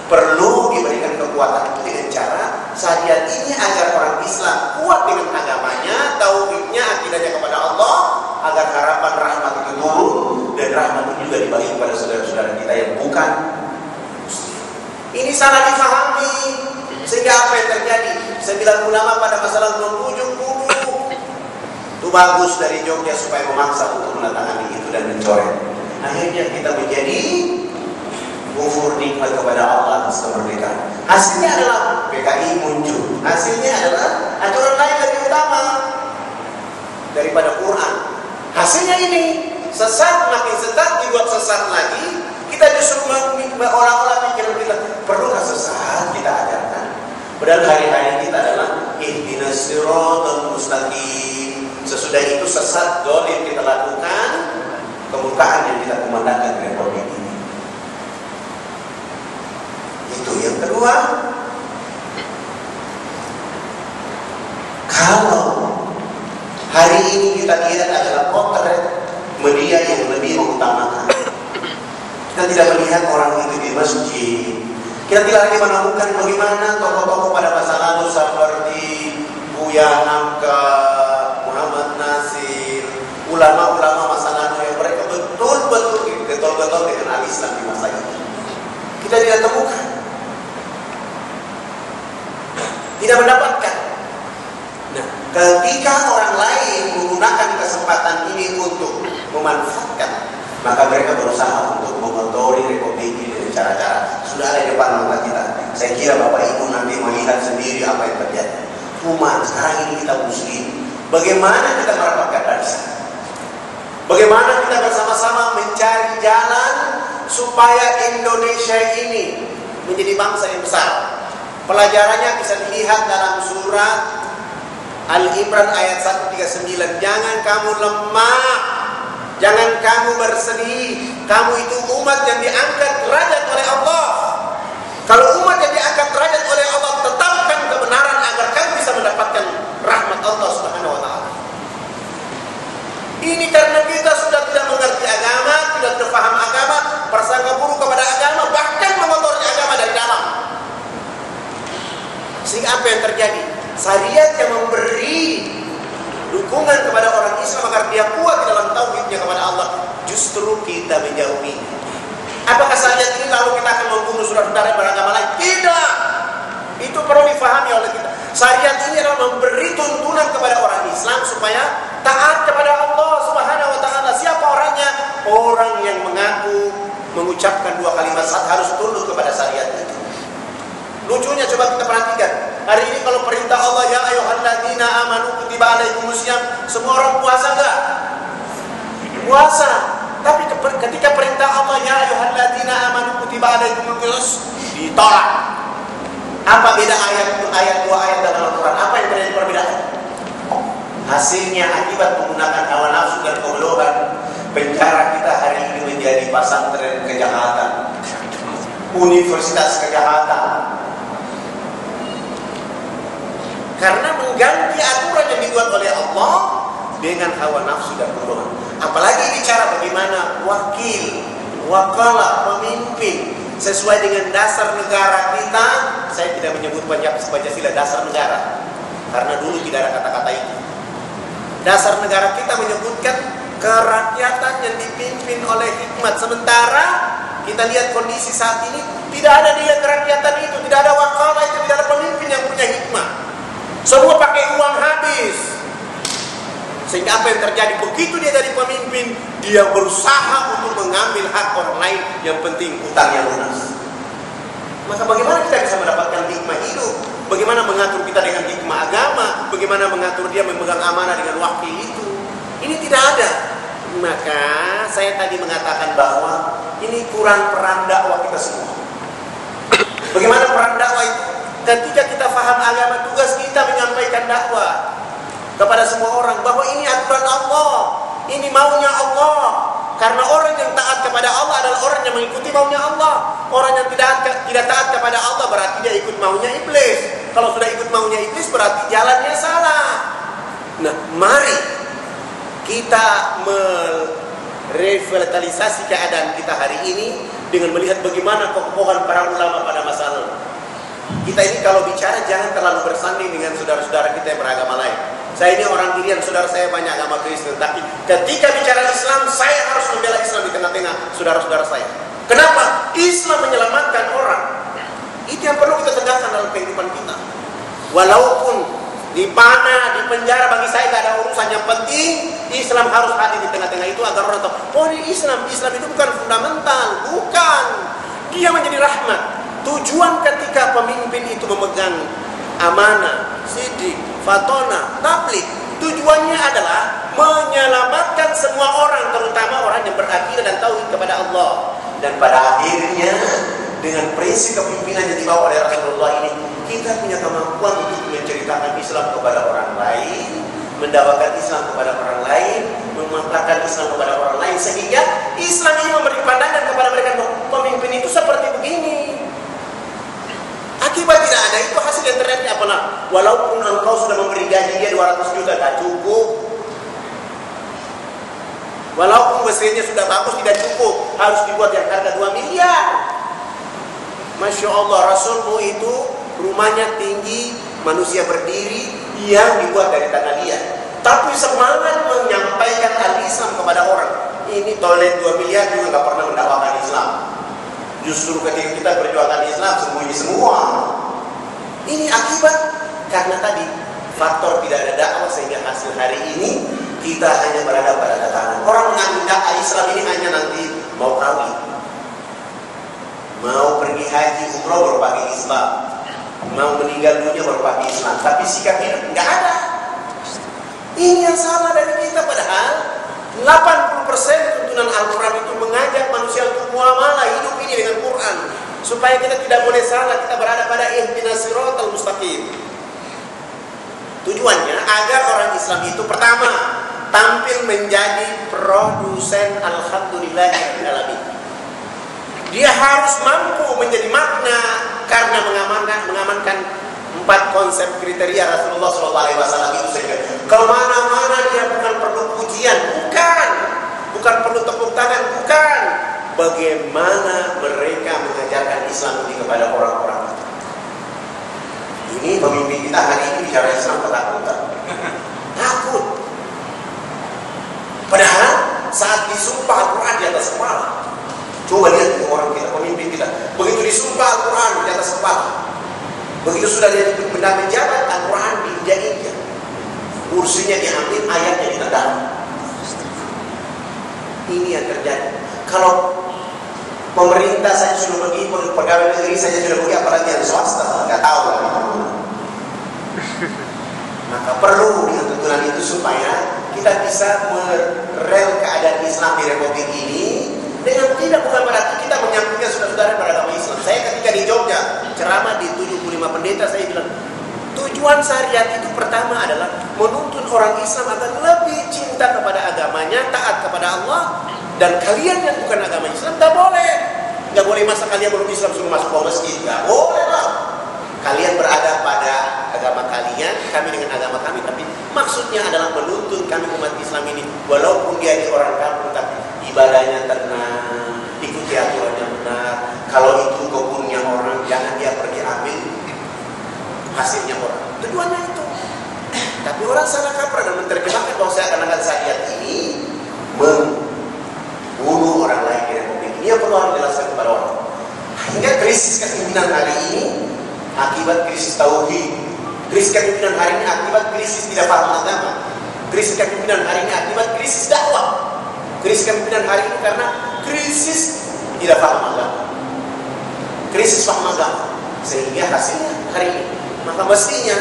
perlu diberikan kekuatan itu dengan cara syariat ini agar orang Islam kuat dengan agamanya, tauhidnya, akidahnya kepada Allah, agar harapan rahmat itu turun dan rahmat itu juga dibagi kepada saudara-saudara kita yang bukan Muslim. Ini salah difahami, sehingga apa yang terjadi? 9 ulama pada masa lalu itu bagus dari Jogja supaya memaksa untuk menandatangani itu dan mencoret. Akhirnya kita menjadi kufur nikmat kepada Allah atas kemerdekaan. Hasilnya adalah PKI muncul. Hasilnya adalah aturan lain lebih utama daripada Quran. Hasilnya ini sesat, makin sesat, dibuat sesat lagi. Kita justru orang-orang pikiran kita, perlukah sesat kita ajarkan? Padahal hari-hari kita adalah ihdinas siratal mustaqim. Sesudah itu sesat dolim kita lakukan, kemukaan yang kita kumandangkan di Republik ini. Itu yang kedua. Kalau hari ini kita lihat adalah potret media yang lebih mengutamakan, kita tidak melihat orang itu di masjid. Kita tidak lagi menemukan bagaimana tokoh-tokoh pada masa lalu seperti Buya Hamka, Muhammad Nasir, ulama-ulama masa lalu yang mereka betul-betul getol-getol dengan al-Islam di masa itu. Kita tidak temukan, tidak mendapatkan. Nah, ketika orang lain menggunakan kesempatan ini untuk memanfaatkan, maka mereka berusaha untuk mengotori Republik ini dengan cara-cara sudah ada di depan mata kita. Saya kira Bapak Ibu nanti melihat sendiri apa yang terjadi. Cuma sekarang ini kita Muslim, bagaimana kita merapatkan barisan? Bagaimana kita bersama-sama mencari jalan supaya Indonesia ini menjadi bangsa yang besar? Pelajarannya bisa dilihat dalam surat Al-Imran ayat 139. Jangan kamu lemah, jangan kamu bersedih. Kamu itu umat yang diangkat derajat oleh Allah. Kalau umat yang diangkat derajat oleh Allah, tetapkan kebenaran agar kamu bisa mendapatkan rahmat Allah Subhanahu wa Ta'ala. Ini karena kita sudah tidak mengerti agama, tidak paham agama, prasangka buruk kepada agama, bahkan mengotori agama dari dalam. Sehingga apa yang terjadi? Syariat yang memberi dukungan kepada orang Islam agar dia kuat dalam tauhidnya kepada Allah, justru kita menjauhi. Apakah syariat ini lalu kita akan membunuh saudara-saudara beragama lain? Tidak. Itu perlu difahami oleh kita. Syariat ini adalah memberi tuntunan kepada orang Islam supaya taat kepada Allah Subhanahu wa Ta'ala. Siapa orangnya? Orang yang mengaku mengucapkan 2 kalimat syahadat harus tunduk kepada syariat itu. Lucunya coba kita perhatikan. Hari ini kalau perintah Allah, ya ayyuhalladzina amanu kutiba alaikumusiyam, semua orang puasa enggak? Puasa. Tapi ketika perintah Allah, ya ayyuhalladzina amanu kutiba alaikumusiyam, ditolak. Apa beda dua ayat dalam Al-Quran? Apa yang terjadi perbedaan? Hasilnya akibat menggunakan hawa nafsu dan kebodohan, penjara kita hari ini menjadi pesantren kejahatan, universitas kejahatan. Karena mengganti aturan yang dibuat oleh Allah dengan hawa nafsu dan kebodohan. Apalagi bicara bagaimana wakil, wakalah, pemimpin sesuai dengan dasar negara kita. Saya tidak menyebut Pancasila dasar negara, karena dulu tidak ada kata-kata itu. Dasar negara kita menyebutkan kerakyatan yang dipimpin oleh hikmat. Sementara kita lihat kondisi saat ini, tidak ada dia kerakyatan itu, tidak ada wakalah itu, tidak ada pemimpin yang punya hikmat. Semua pakai uang habis. Sehingga apa yang terjadi? Begitu dia jadi pemimpin, dia berusaha untuk mengambil hak orang lain, yang penting utangnya lunas. Maka bagaimana kita bisa mendapatkan hikmah hidup? Bagaimana mengatur kita dengan hikmah agama? Bagaimana mengatur dia memegang amanah dengan wakil itu? Ini tidak ada. Maka saya tadi mengatakan bahwa ini kurang peran dakwah kita semua. Bagaimana peran dakwah itu? Ketika kita faham agama, tugas kita menyampaikan dakwah kepada semua orang bahwa ini aturan Allah, ini maunya Allah. Karena orang yang taat kepada Allah adalah orang yang mengikuti maunya Allah. Orang yang tidak taat kepada Allah berarti dia ikut maunya iblis. Kalau sudah ikut maunya iblis berarti jalannya salah. Nah, mari kita merevitalisasi keadaan kita hari ini dengan melihat bagaimana kekokohan para ulama pada masa lalu. Kita ini kalau bicara jangan terlalu bersanding dengan saudara-saudara kita yang beragama lain. Saya ini orang Irian, saudara saya banyak agama Kristen, tapi ketika bicara Islam, saya harus membela Islam di tengah-tengah saudara-saudara saya. Kenapa? Islam menyelamatkan orang. Itu yang perlu kita tegakkan dalam kehidupan kita. Walaupun dipana, di penjara, bagi saya tidak ada urusan. Yang penting Islam harus hadir di tengah-tengah itu agar orang tahu, oh ini Islam itu bukan fundamental, bukan. Dia menjadi rahmat. Tujuan ketika pemimpin itu memegang amanah, sidik, fatona, tabligh, tujuannya adalah menyelamatkan semua orang, terutama orang yang berakidah dan tauhid kepada Allah. Dan pada akhirnya dengan prinsip kepemimpinan yang dibawa oleh Rasulullah ini, kita punya kemampuan untuk menceritakan Islam kepada orang lain, mendakwakan Islam kepada orang lain, memaparkan Islam kepada orang lain, sehingga Islam ini memberi pandangan kepada mereka bahwa pemimpin itu seperti begini. Akibat tidak ada itu hasil yang terjadi apa nak? Walaupun engkau sudah memberi gaji dia 200 juta tak cukup. Walaupun mesinnya sudah bagus tidak cukup, harus dibuat yang harga 2 miliar. Masya Allah, Rasulmu itu rumahnya tinggi, manusia berdiri, yang dibuat dari tangan dia. Tapi semangat menyampaikan al-Islam kepada orang. Ini toilet 2 miliar juga nggak pernah mendakwakan Islam. Justru ketika kita berjuangkan Islam sembunyi semua. Ini akibat karena tadi faktor tidak ada dakwah, sehingga hasil hari ini kita hanya berada pada tatanan. Orang mengambil dakwah Islam ini hanya nanti mau kawin, mau pergi haji umroh baru pakai Islam, mau meninggal dunia baru pakai Islam, tapi sikap hidup nggak ada. Ini yang salah dari kita, padahal 80% tuntunan Al-Quran itu mengajak manusia untuk muamalah hidup ini dengan Quran, supaya kita tidak boleh salah, kita berada pada ihdinas siratal mustaqim. Tujuannya agar orang Islam itu pertama tampil menjadi produsen alhamdulillahirabbil alamin. Dia harus mampu menjadi makna karena mengamankan 4 konsep kriteria Rasulullah SAW itu saja. Kemana-mana dia bukan perlu pujian, bukan perlu tepuk tangan, bukan. Bagaimana mereka mengajarkan Islam ini kepada orang-orang itu. Ini pemimpin kita hari ini bicara Islam ketakutan, takut. Padahal saat disumpah Al-Quran di atas kepala. Coba lihat orang kita, pemimpin kita, begitu disumpah Al-Quran di atas kepala. Begitu sudah dia benda menjabat, Al-Quran diinjak-injak, kursinya diambil, ayatnya ditendang. Ini yang terjadi. Kalau pemerintah saja sudah pergi, pegawai negeri saja sudah pergi, apalagi yang swasta, nggak tahu lagi. Maka perlu dengan tuntunan itu supaya kita bisa merel keadaan Islam di Republik ini. Dengan tidak, bukan berarti kita menyambutnya saudara-saudara beragama Islam. Saya ketika di Jogja ceramah di 75 istimewa pendeta, saya bilang tujuan syariat itu pertama adalah menuntun orang Islam agar lebih cinta kepada agamanya, taat kepada Allah. Dan kalian yang bukan agama Islam nggak boleh masa kalian belum Islam suruh masuk ke masjid, nggak boleh lah. Kalian berada pada agama kalian, kami dengan agama kami, tapi maksudnya adalah menuntun kami umat Islam ini, walaupun dia di orang kampung, tapi ibadahnya tenang, ikuti aturannya benar. Kalau itu kebunnya orang, jangan dia pergi ambil hasilnya orang. Tujuannya itu. Tapi orang salah kaprah dan menerjemahkan bahwa saya akan syariat ini membunuh orang lain di Republik ini. Yang perlu harus dijelaskan kepada orang. Hingga krisis kepemimpinan hari ini akibat krisis tauhid. Krisis kepemimpinan hari ini akibat krisis tidak paham agama. Krisis kepemimpinan hari ini akibat krisis dakwah. Krisis kepemimpinan hari ini karena krisis tidak paham agama. Krisis paham agama. Sehingga hasilnya hari ini. Maka mestinya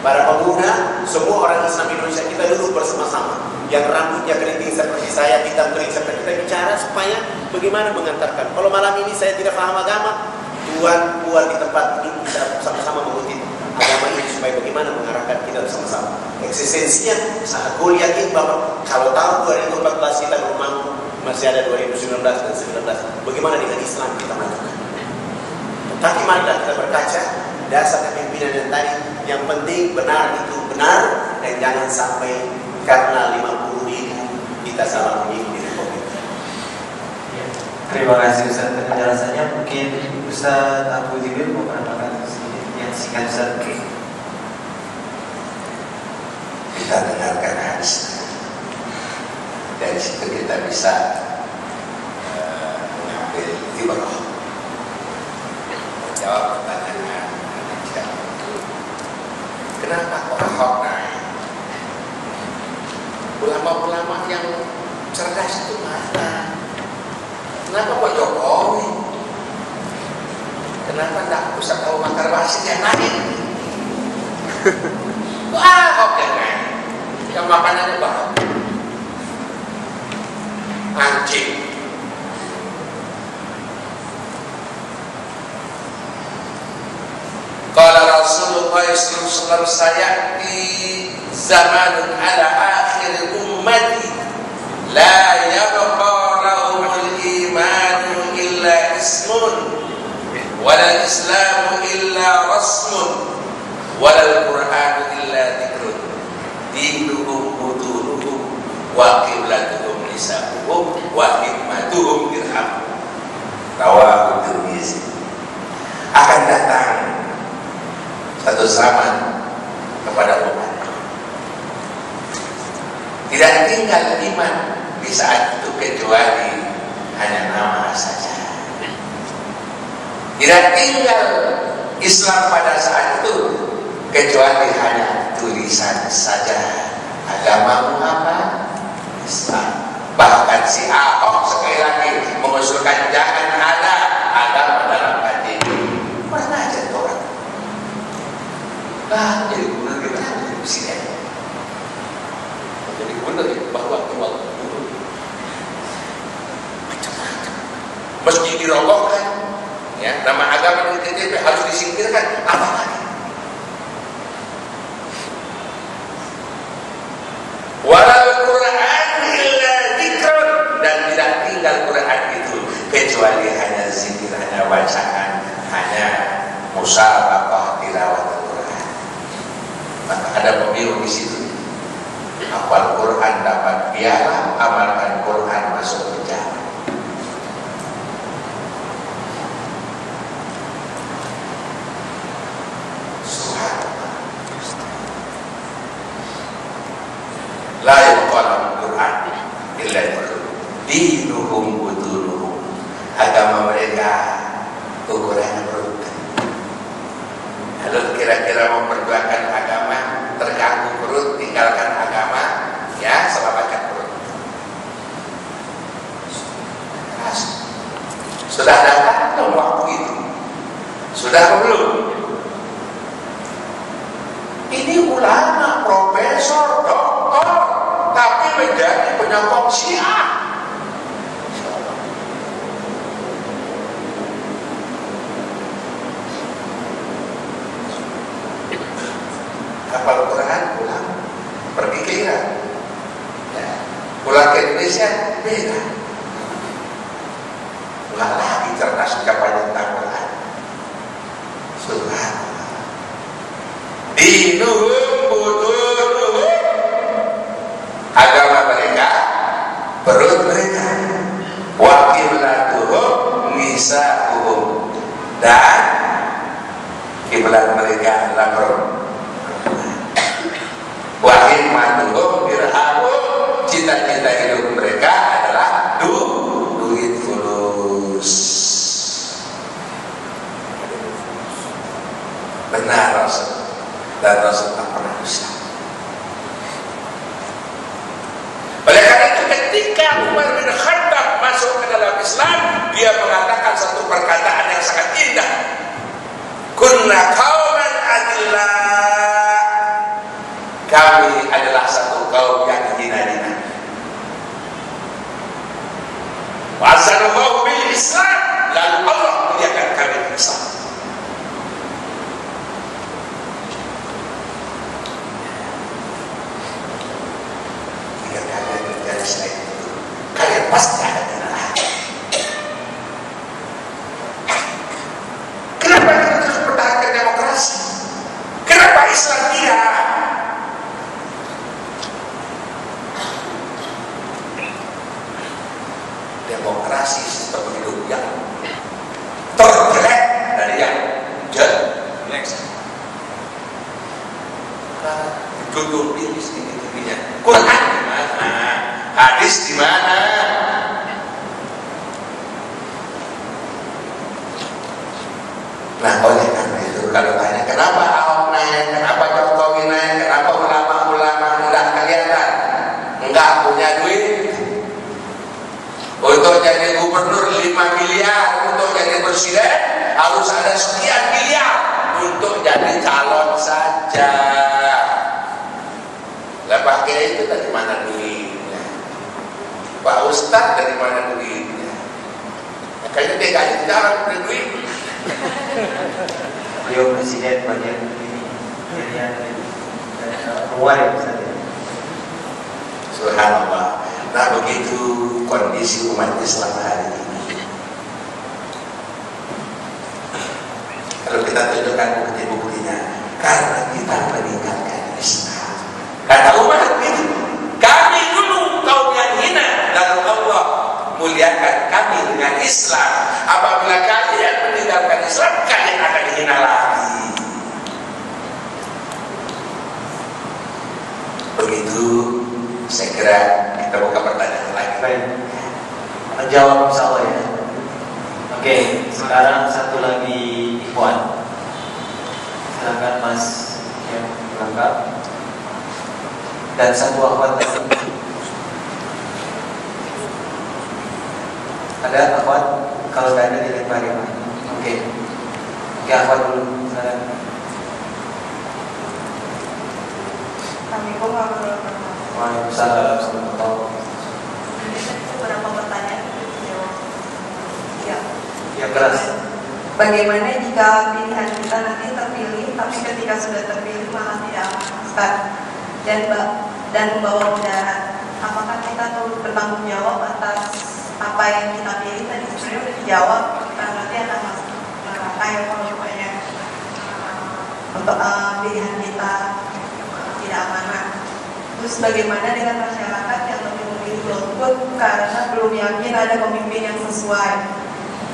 para pemuda, semua orang Islam Indonesia, kita duduk bersama-sama. Yang rambutnya keriting seperti saya, hitam kering seperti kita, bicara supaya bagaimana mengantarkan. Kalau malam ini saya tidak paham agama, Tuhan buat di tempat duduk kita sama-sama mengutip agama ini supaya bagaimana mengarahkan kita bersama-sama. Eksistensinya, aku yakin bahwa kalau tahun 2014 kita belum mampu, masih ada 2019 dan 2019. Bagaimana dengan Islam kita majukan? Tapi marilah kita berkaca dasar kepemimpinan yang tadi, yang penting benar itu benar, dan jangan sampai karena 50.000 kita salah memilih di Republik. Terima kasih Ustaz penjelasannya. Mungkin Ustaz Abu Jibril mau menambahkan sedikit yang singkat Ustaz. Kita dengarkan hadis. Dari situ kita bisa mengambil ibrah. Jawab pertanyaan. Kenapa kok Ahok naik? Ulama-ulama yang cerdas itu mana? Kenapa Pak Jokowi? Kenapa tak Ustaz Abu Bakar Basir yang naik? Kok Ahok yang naik? Yang makanannya banyak. Anjing. Qala Rasulullah sallallahu alaihi wasallam di zamanun ala akhir ummati la yabqa lahumul imanu illa ismun wala islamu illa rasmun wala qur'anu illa dzikrun dinuhum butunuhum wa qiblatuhum lisanuhum wa hikmatuhum dirham. Rawahu Tirmizi. Akan datang satu zaman kepada umat tidak tinggal iman di saat itu kecuali hanya nama saja. Tidak tinggal Islam pada saat itu kecuali hanya tulisan saja. Agamamu apa? Islam. Bahkan si Ahok sekali lagi mengusulkan jangan ada agama dalam hati. Pernah aja tuh orang. Jadi gubernur gimana? Jadi presiden. Jadi gubernur bahwa gubernur macam-macam. Meski dirobohkan, ya, nama agama di KTP harus disingkirkan. Apa lagi? Walal Quran illa dzikrun, dan tidak tinggal Quran itu kecuali hanya zikir, hanya bacaan, hanya musabaqah tilawah Quran. Maka ada pemilu di situ. Hafal Quran dapat piala, amalkan Quran masuk penjara. Subhanallah. La yuqalam Quran illa dinuhum butunuhum. Agama mereka ukurannya perut. Lalu kira-kira memperjuangkan agama, terganggu perut, tinggalkan agama, ya, selamatkan perut. Sudah datang belum waktu itu? Sudah belum? Ini ulama, profesor, doktor, tapi menjadi penyokong Syiah. Indonesia beda. Nggak lagi cerdas ucapannya tentang Quran. Subhanallah. Dinuhum butunuhum, agama mereka perut mereka, wa qiblatuhum nisa'uhum, dan kiblat mereka adalah perempuan. Wa himmatuhum dirhamun, cita-cita hidup mereka adalah duit fulus. Benar Rasul, dan Rasul tak pernah dusta. Oleh karena itu ketika Umar bin Khattab masuk ke dalam Islam, dia mengatakan satu perkataan yang sangat indah. Kunna qauman adillah, kami adalah satu kaum yang hina-hina. Wa azanallahu bil Islam, lalu Allah muliakan kami di Islam. Jika kalian menjadi selain itu, kalian pasti akan hina. Kenapa kita terus mempertahankan demokrasi? Kenapa Islam tidak? Demokrasi sistem hidup yang terjelek dari yang jelek. Duduk di sini-sininya. Quran di mana? Hadis di mana? Nah, oleh karena itu kalau tanya kenapa Ahok naik, kenapa Jokowi naik, kenapa ulama-ulama enggak kelihatan, enggak punya duit. Untuk jadi gubernur 5 miliar, untuk jadi presiden harus ada sekian miliar, untuk jadi calon saja. Lah pakai itu dari mana duitnya? Pak Ustadz dari mana duitnya? Ya, kayaknya dia gaji jarang punya duit. Beliau presiden banyak ini luar ya Ustaz. Subhanallah. Nah begitu kondisi umat Islam hari ini. Kalau kita tunjukkan bukti-buktinya, karena kita meninggalkan Islam. Kata umat ini, kami dulu kaum yang hina, lalu Allah muliakan kami dengan Islam. Apabila kalian meninggalkan Islam, kalian akan hina lagi. Begitu, saya kira kita buka pertanyaan lagi. Baik, menjawab insya Allah ya. Oke, sekarang satu lagi Ikhwan. Silakan Mas yang berangkat. Dan satu akhwat lagi. Ada akhwat? Kalau tidak ada dilempari Pak. Oke, akhwat dulu. Silakan. Assalamualaikum warahmatullahi wabarakatuh. Waalaikumsalam warahmatullahi wabarakatuh. Beberapa pertanyaan dijawab. Ya. Ya keras. Bagaimana jika pilihan kita nanti terpilih, tapi ketika sudah terpilih malah tidak aman, Ustaz, dan membawa mudarat? Apakah kita perlu bertanggung jawab atas apa yang kita pilih? Tadi sebenarnya sudah dijawab, nanti akan masuk neraka ya kalau pokoknya untuk pilihan kita tidak amanah. Terus bagaimana dengan masyarakat yang lebih memilih golput karena belum yakin ada pemimpin yang sesuai?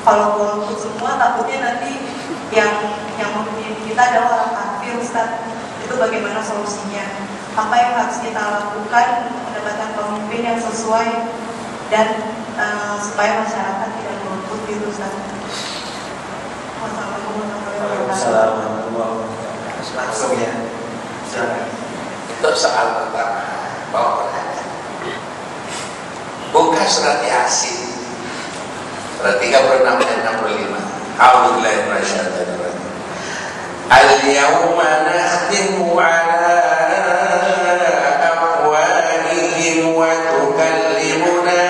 Kalau golput semua takutnya nanti yang memimpin kita adalah orang kafir, Ustaz. Itu bagaimana solusinya? Apa yang harus kita lakukan untuk mendapatkan pemimpin yang sesuai dan supaya masyarakat tidak golput gitu, Ustaz? Waalaikumsalam warahmatullahi wabarakatuh. Langsung ya. Silakan. Untuk soal pertama, mau perhatian. Buka surat Yasin, surat 36 dan 65. A'udzubillahi minasyaitonir rajim. Al-yawma nakhtimu 'ala amwalihim wa tukallimuna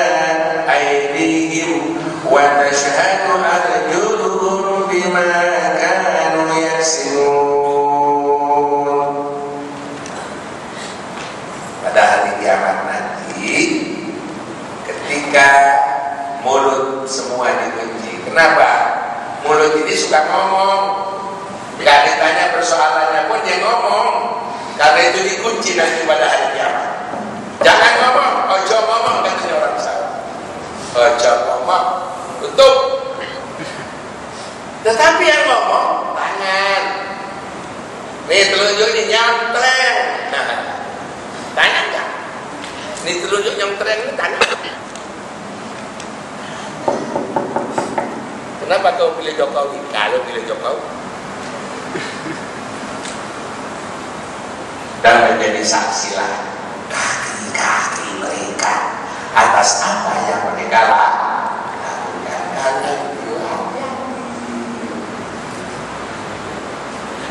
aydihim wa tashhadu arjuluhum bima kanu yaksibun. Pada hari kiamat nanti, Kenapa? Mulut ini suka ngomong. Gak ditanya persoalannya pun dia ngomong. Karena itu dikunci nanti pada hari kiamat. Jangan ngomong, ojo ngomong, katanya orang Jawa. Ojo ngomong, tutup. Tetapi yang ngomong tangan. Nih telunjuknya nyamtreng. Nah, tangan enggak? Nih telunjuk nyamtreng ini tangan. Kenapa kau pilih Jokowi? Kalau pilih Jokowi dan menjadi saksilah kaki-kaki mereka atas apa yang mereka lakukan.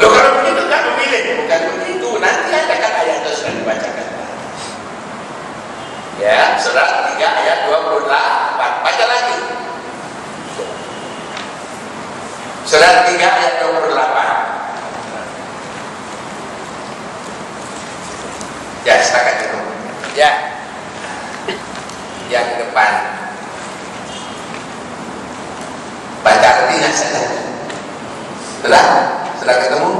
Loh, kalau begitu kan memilih, bukan begitu. Nanti ada kan ayat itu sudah dibacakan. Ya, surah 3 ayat 28. Baca lagi. Surah 3 ayat 28. Ya, setakat itu. Ya. Yang depan. Baca artinya saja. Sudah? Sudah ketemu?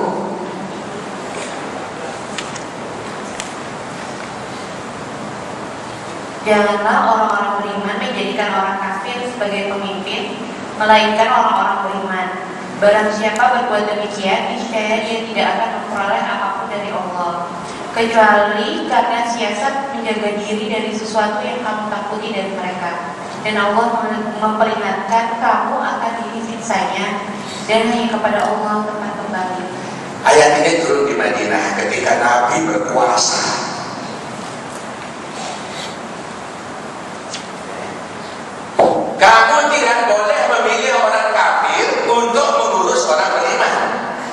Janganlah orang-orang beriman menjadikan orang kafir sebagai pemimpin, melainkan orang-orang beriman. Barang siapa berbuat demikian, niscaya dia tidak akan memperoleh apapun dari Allah, kecuali karena siasat menjaga diri dari sesuatu yang kamu takuti dari mereka. Dan Allah memperingatkan kamu akan disiksanya, dan hanya kepada Allah tempat kembali. Ayat ini turun di Madinah ketika Nabi berkuasa. Kamu tidak boleh memilih orang kafir untuk mengurus orang beriman.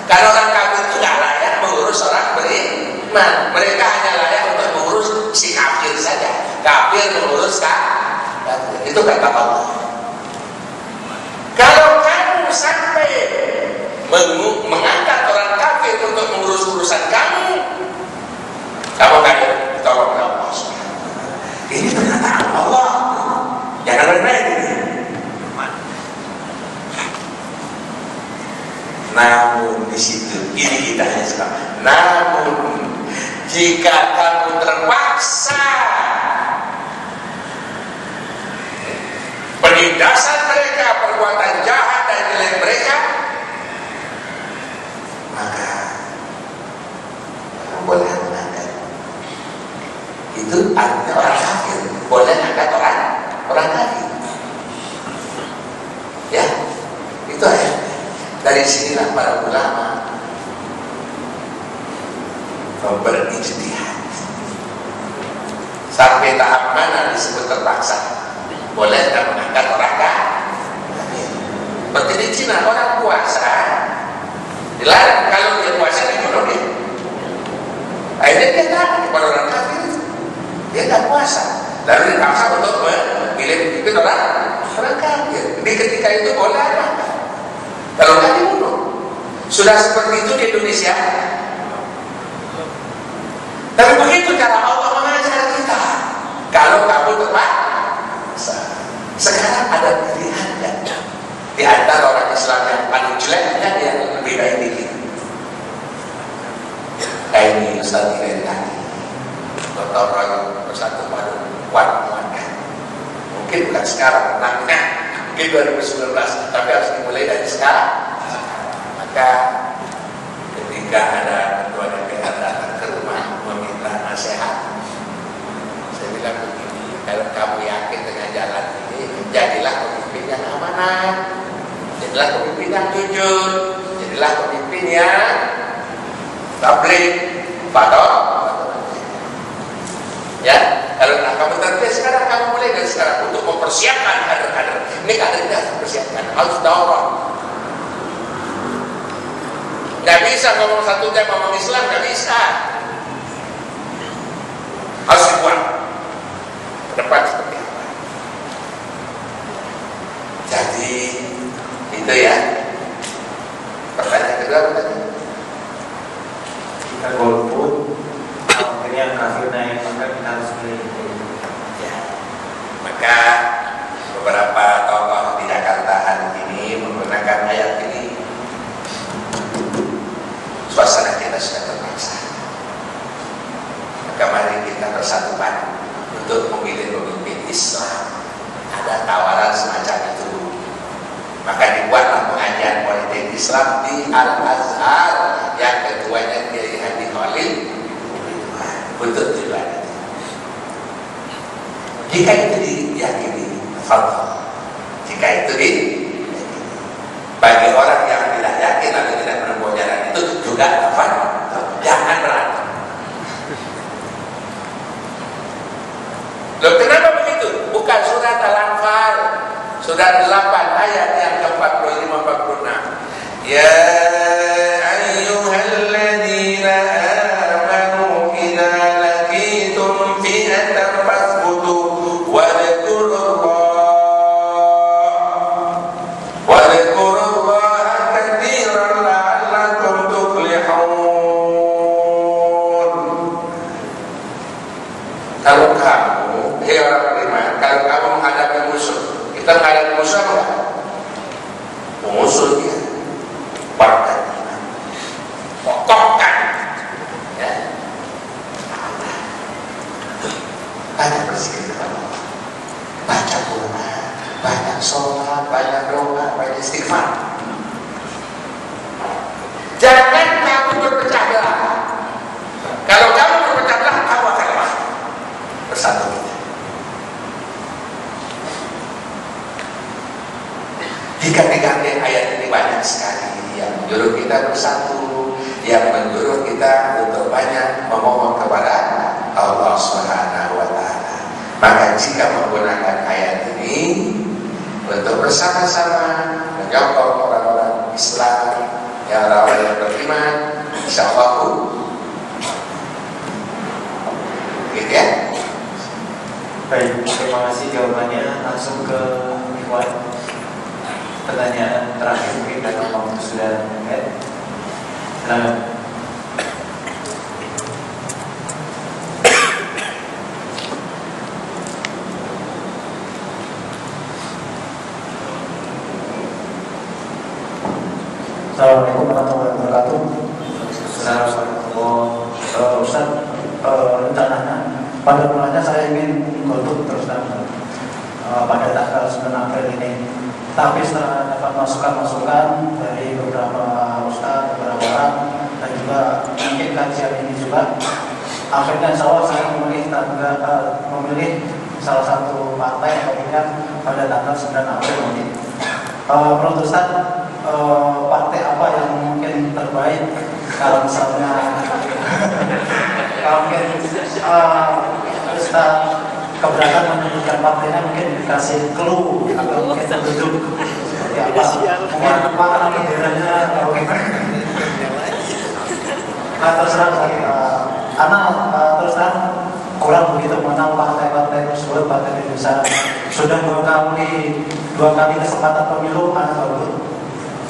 Karena orang kafir itu tidak layak mengurus orang beriman. Mereka hanya layak untuk mengurus si kafir saja. Kafir mengurus kafir. Itu kata Allah. Kalau kamu sampai mengangkat orang kafir untuk mengurus urusan kamu kafir, tolong Allah. Ini perkataan Allah. Jangan main-main ini. Namun di situ ini kita hanya sekarang. Namun jika kamu terpaksa penindasan mereka, perbuatan jahat dan jelek mereka, maka kamu boleh mengangkat. Itu artinya orang kafir boleh angkat orang kafir. Ya, itu ayat. Dari sinilah para ulama berijtihad. Sampai tahap mana disebut terpaksa? Boleh tak mengangkat orang kafir? Seperti di Cina, orang puasa dilarang, kalau dia puasa dibunuh dia. Akhirnya dia tahu kepada orang kafir, dia tak puasa. Lalu dipaksa untuk memilih pimpin orang kafir. Di ketika itu boleh apa? Kalau nggak dibunuh. Sudah seperti itu di Indonesia. Tapi begitu cara Allah mengajar kita. Kalau kamu terpaksa. Sekarang ada pilihan ya. Di antara orang Islam yang paling jeleknya yang lebih baik dikit. Ini Ustaz Iren tadi. Dr. Roy bersatu padu kuat-kuatkan. Mungkin bukan sekarang, menangnya mungkin 2019, tapi harus dimulai dari sekarang. Maka ketika ada ketua DPR datang ke rumah meminta nasihat, saya bilang begini, kalau kamu yakin dengan jalan ini, jadilah pemimpin yang amanah, jadilah pemimpin yang jujur, jadilah pemimpin yang tabligh, ya, kalau kamu terpilih sekarang, kamu mulai dari sekarang untuk mempersiapkan kader-kader. Ini kadernya harus dipersiapkan, harus daurah. Gak bisa ngomong satu jam ngomong Islam, gak bisa. Harus dibuat ke depan seperti apa. Jadi itu ya. Pertanyaan kedua apa tadi? Kita golput, akhirnya kafir naik, maka kita harus milih. Ya. Maka beberapa tokoh di Jakarta hari ini Maka dibuatlah pengajian politik Islam di Al-Azhar yang ketuanya Kiai Haji Khalil untuk tujuan. Jika itu diyakini, fadhal. Jika itu bagi orang yang tidak yakin atau tidak menempuh jalan itu juga fadhal. Jangan berantem. Loh, kenapa begitu? Bukan surat Al-Anfal, surat 8 ayat yang ke-45-46. Ya ayyuhalladzina amanu idza laqitum fi'atan fasbutu wadhkurullaha katsiran la'allakum tuflihun. Kalau kamu, hei orang beriman, kalau kamu menghadapi musuh, kita menghadapi musuh apa? Musuhnya partai iman, kokohkan, ya. Banyak berzikir kepada Allah, baca Quran, banyak sholat, banyak doa, banyak istighfar. Jangan kamu berpecah belah. Kalau kamu berpecah belah, kamu akan lemah. Bersatu kita. Jika digandeng ayat ini banyak sekali yang menyuruh kita bersatu, yang menyuruh kita untuk banyak memohon kepada Allah Subhanahu wa Ta'ala. Maka jika menggunakan ayat ini untuk bersama-sama menyokong orang-orang Islam yang orang yang beriman, insyaallah gitu ya. Baik, terima kasih jawabannya. Langsung ke Ikhwan. Pertanyaan terakhir mungkin karena waktu sudah mepet. Silakan. Assalamualaikum warahmatullahi wabarakatuh. Ustaz, rencananya pada mulanya saya ingin golput terus pada tanggal 9 April ini. Tapi setelah dapat masukan-masukan dari beberapa ustaz, beberapa orang, dan juga mungkin kajian ini juga, akhirnya insya Allah saya memilih salah satu partai atau pilihan pada tanggal 9 April ini. Menurut Ustaz, partai apa yang mungkin terbaik kalau misalnya kalau mungkin Ustaz keberatan menyebutkan partainya, mungkin dikasih clue atau mungkin terbentuk seperti apa, mungkin warna benderanya atau gimana. Terserah saya, karena terserah kurang begitu mengenal partai-partai tersebut. Partai Indonesia sudah dua kali kesempatan pemilu, anak bagus.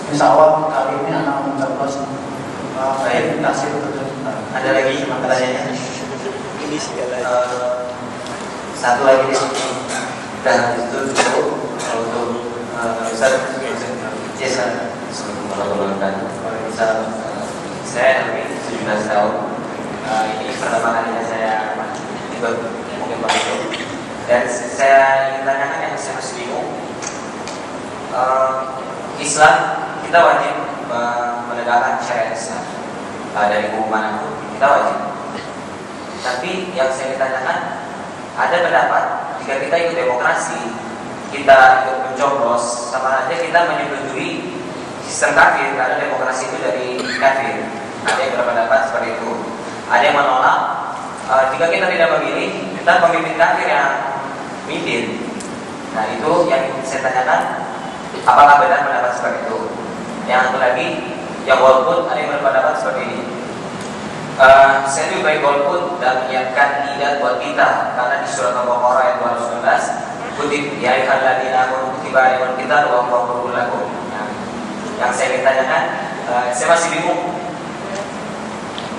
Insya Allah kali ini anak mencoblos saya dikasih petunjuk. Ada lagi pertanyaannya? Ini segala. Satu lagi di sini. Dan itu dulu untuk Ustaz. Yes, saya lebih 17 tahun. Ini pertama kalinya saya ikut mungkin begitu. Dan saya ingin tanyakan yang saya masih bingung. Islam kita wajib menegakkan syariat Islam dari hukum manapun kita wajib. Tapi yang saya tanyakan, ada pendapat jika kita ikut demokrasi, kita ikut mencoblos, sama aja kita menyetujui sistem kafir karena demokrasi itu dari kafir. Ada yang berpendapat seperti itu. Ada yang menolak jika kita tidak memilih, kita pemimpin kafir yang mimpin. Nah itu yang saya tanyakan, apakah benar pendapat seperti itu? Yang satu lagi, yang golput, ada yang berpendapat seperti ini. Saya juga baik golput dan menyiapkan idat buat kita, karena di surat Al-Baqarah ayat 219 kutip ya ayyuhalladzina amanu kutiba alaikumul qital wa huwa kurhun lakum. Yang saya ingin tanyakan, saya masih bingung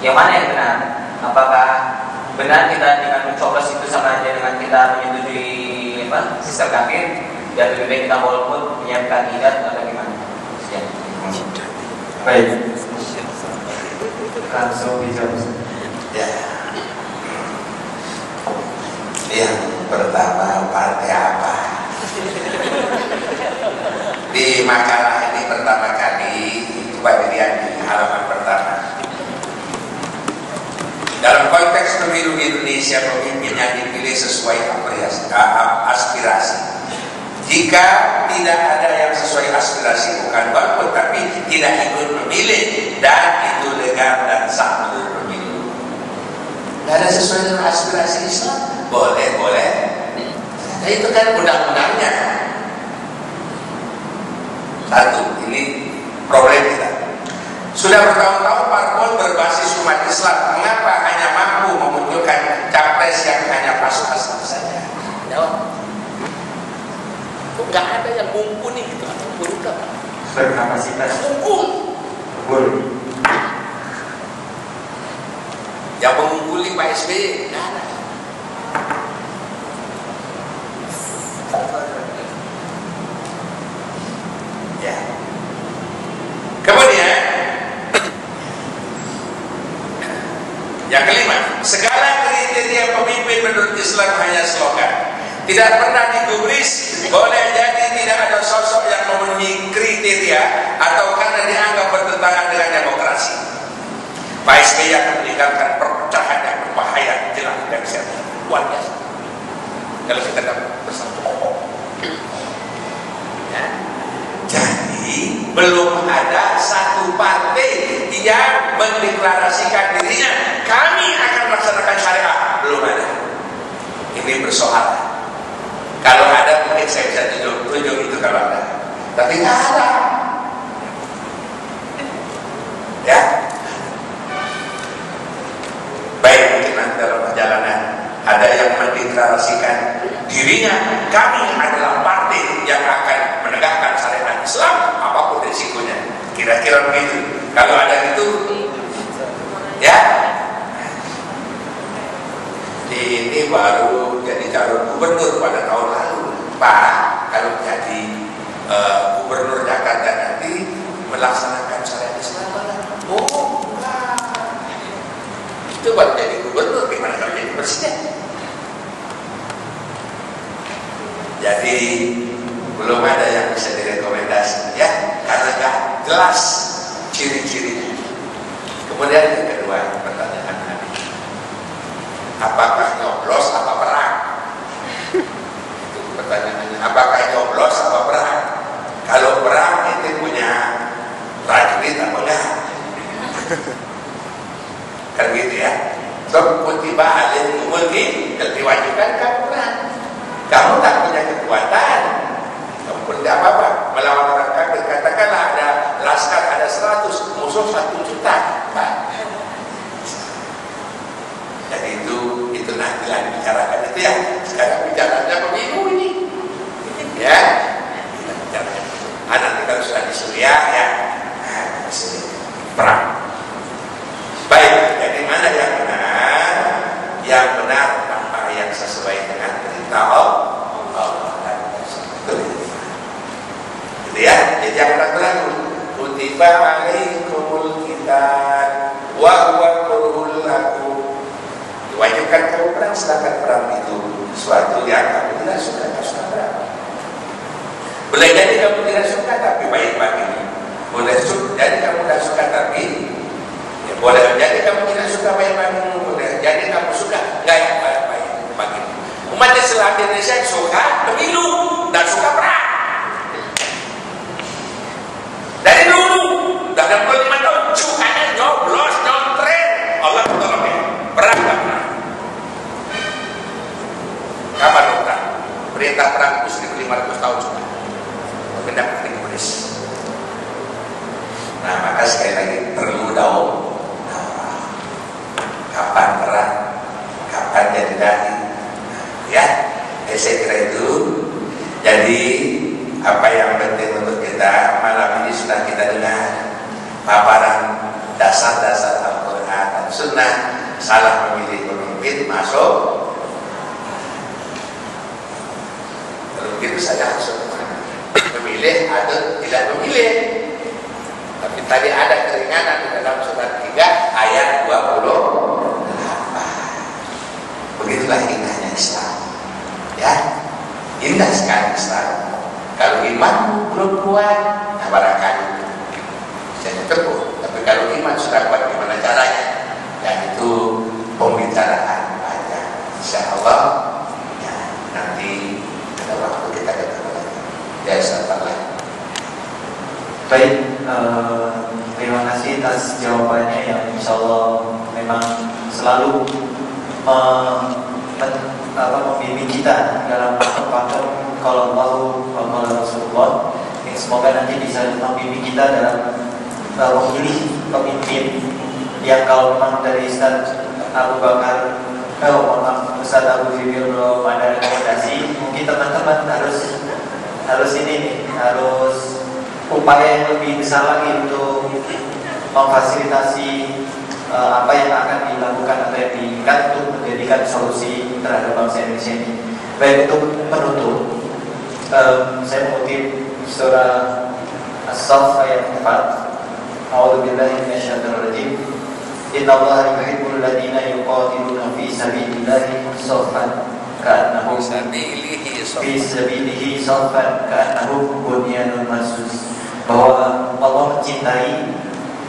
yang mana yang benar. Apakah benar kita dengan mencoblos itu sama aja dengan kita menyetujui sistem kafir, dan lebih baik kita golput menyiapkan idat atau gimana? Ya. Baik, langsung dijawab. Ya. Yang pertama, partai apa? di makalah ini pertama kali Pak dilihat di halaman pertama. Dalam konteks pemilu di Indonesia, pemimpinnya dipilih sesuai aspirasi. Jika tidak ada yang sesuai aspirasi, bukan golput, tapi tidak ikut memilih, dan itu legal dan sah menurut pemilu. Tidak ada sesuai dengan aspirasi Islam, boleh. Nah, itu kan undang-undangnya. Satu, ini problem kita. Sudah bertahun-tahun parpol berbasis umat Islam, mengapa hanya mampu memunculkan capres yang hanya pas-pasan saja? Jawab. Kok nggak ada yang mumpuni gitu atau berukap? Berkapasitas. Unggul. Yang mengungguli Pak SBY nggak ada. Ya. Kemudian yang kelima, segala kriteria pemimpin menurut Islam hanya slogan, tidak pernah digubris. Boleh jadi tidak ada sosok yang memenuhi kriteria atau karena dianggap bertentangan dengan demokrasi. Pak SBY akan meninggalkan perpecahan yang berbahaya, jelas dan sehat. Luar biasa. Kalau kita dapat bersatu. Ya. Jadi belum ada satu partai yang mendeklarasikan dirinya kami akan melaksanakan syariah, belum ada. Ini bersoal. Kalau ada mungkin saya bisa tunjuk itu kalau ada, tapi nggak ada. Ya, baik, mungkin nanti dalam perjalanan ada yang mendeklarasikan dirinya kami adalah partai yang akan menegakkan syariat Islam apapun risikonya. Kira-kira begitu. Kalau ada itu, ya. Ini baru jadi calon gubernur pada tahun lalu. Pak, kalau jadi gubernur Jakarta nanti melaksanakan syariat Islam, oh enggak. Itu baru jadi gubernur, gimana kalau jadi presiden? Jadi belum ada yang bisa direkomendasi, ya, karena nggak jelas ciri-cirinya. Kemudian yang kedua, pertanyaan Nabi, apakah nyoblos apa perang? Itu pertanyaannya, apakah nyoblos apa perang? Kalau perang itu punya prajurit apa enggak? Kan gitu ya. So, kutiba alaikum mulki, diwajibkan kamu perang. Kamu tak punya kekuatan, kamu pun tidak apa-apa melawan orang kafir. Katakanlah ada laskar ada 100, musuh 1 juta. Jadi itu nantilah dibicarakan itu ya. Sekarang bicaranya pemilu ini, ya. Kita bicarakan. Nanti kalau sudah di Suriah ya, perang. Baik, jadi mana yang benar? Yang benar apa yang sesuai dengan perintah Allah dan Rasul. Gitu ya. Jadi jangan ragu-ragu. Kutiba alaikumul qital wa huwa kurhul lakum. Diwajibkan kamu perang, sedangkan perang itu sesuatu yang kamu tidak suka, perang. Boleh jadi kamu tidak suka tapi baik bagimu. Boleh jadi kamu tidak suka tapi ya, boleh jadi kamu tidak suka baik bagimu. Boleh jadi kamu suka nggak baik bagimu. Umat Islam di Indonesia suka pemilu dan suka perang. Dari dulu, dah 65 tahun sukanya nyoblos, nyontren. Allah tolong ya, perang tak pernah. Kapan perang? Perintah perang 1500 tahun sudah. Pindah ke Inggris. Nah, maka sekali lagi perlu tahu kapan perang, kapan jadi dai. Ya, saya kira itu. Jadi apa yang penting untuk kita malam ini sudah kita dengar paparan dasar-dasar Al-Quran dan Sunnah. Salah memilih pemimpin masuk. Kalau begitu saya harus memilih atau tidak memilih. Tapi tadi ada keringanan di dalam surat 3 ayat 28. Begitulah indahnya Islam. Ya, indah sekali Islam. Kalau iman belum kuat, nah barangkali bisa tempuh. Tapi kalau iman sudah kuat, gimana caranya? Dan itu pembicaraan aja. Insya Allah ya, nanti ada waktu kita ketemu lagi. Ya, insyaallah. Baik, terima kasih atas jawabannya yang insya Allah memang selalu membimbing kita dalam perkembangan kalau Allah kalau Rasulullah. Semoga nanti bisa membimbing kita dalam memilih pemimpin yang kalau memang dari Ustaz Abu Bakar Ustaz Abu Zibir belum ada rekomendasi, mungkin teman-teman harus ini nih, harus upaya yang lebih besar lagi untuk memfasilitasi apa yang akan dilakukan atau yang diinginkan untuk menjadikan solusi terhadap bangsa Indonesia ini. Baik, untuk penutup, saya mengutip surah As-Saff ayat 4. A'udzubillahi minasyaitonir rajim. Innallaha yuhibbul ladzina yuqatiluna fi sabilillahi saffan ka'annahum fi sabilihi saffan ka'annahum bunyanun marsus. Bahwa Allah mencintai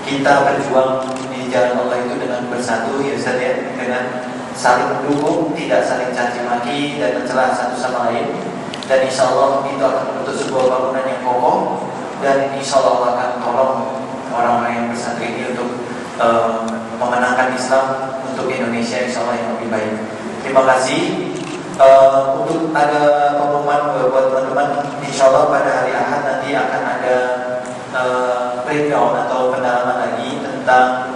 kita berjuang di jalan Allah itu dengan bersatu, ya Ustaz ya, dengan saling mendukung, tidak saling caci maki dan mencela satu sama lain. Dan insya Allah itu akan membentuk sebuah bangunan yang kokoh, dan insya Allah akan tolong orang-orang yang bersatu ini untuk memenangkan Islam untuk Indonesia insya Allah yang lebih baik. Terima kasih. Untuk ada pengumuman buat teman-teman, insya Allah pada hari Ahad nanti akan ada breakdown atau pendalaman lagi tentang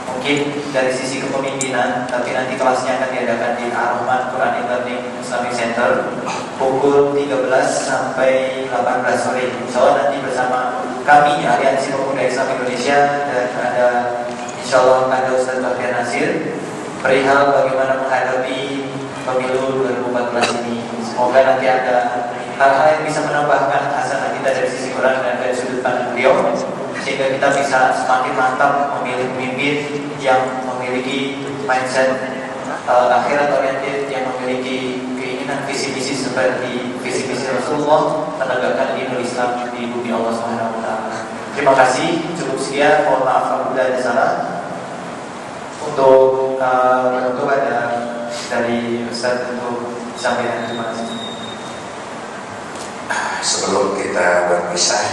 mungkin dari sisi kepemimpinan, tapi nanti kelasnya akan diadakan di Ar-Rahman Quranic Learning Islamic Center pukul 13 sampai 18 sore. Insya Allah nanti bersama kami Aliansi Pemuda Islam Indonesia, dan ada insya Allah ada Ustaz Bahtiar Nasir perihal bagaimana menghadapi pemilu 2014 ini. Semoga nanti ada hal-hal yang bisa menambahkan hasanah kita dari sisi Quran dan dari sudut pandang beliau, sehingga kita bisa semakin mantap memilih pemimpin yang memiliki mindset akhirat oriented, yang memiliki keinginan visi-misi seperti visi-misi Rasulullah, menegakkan dinul Islam di bumi Allah Subhanahu wa taala. Terima kasih, cukup sekian, mohon maaf apabila ada salah. Untuk ada dari Ustaz untuk sampaikan, terima kasih. Sebelum kita berpisah,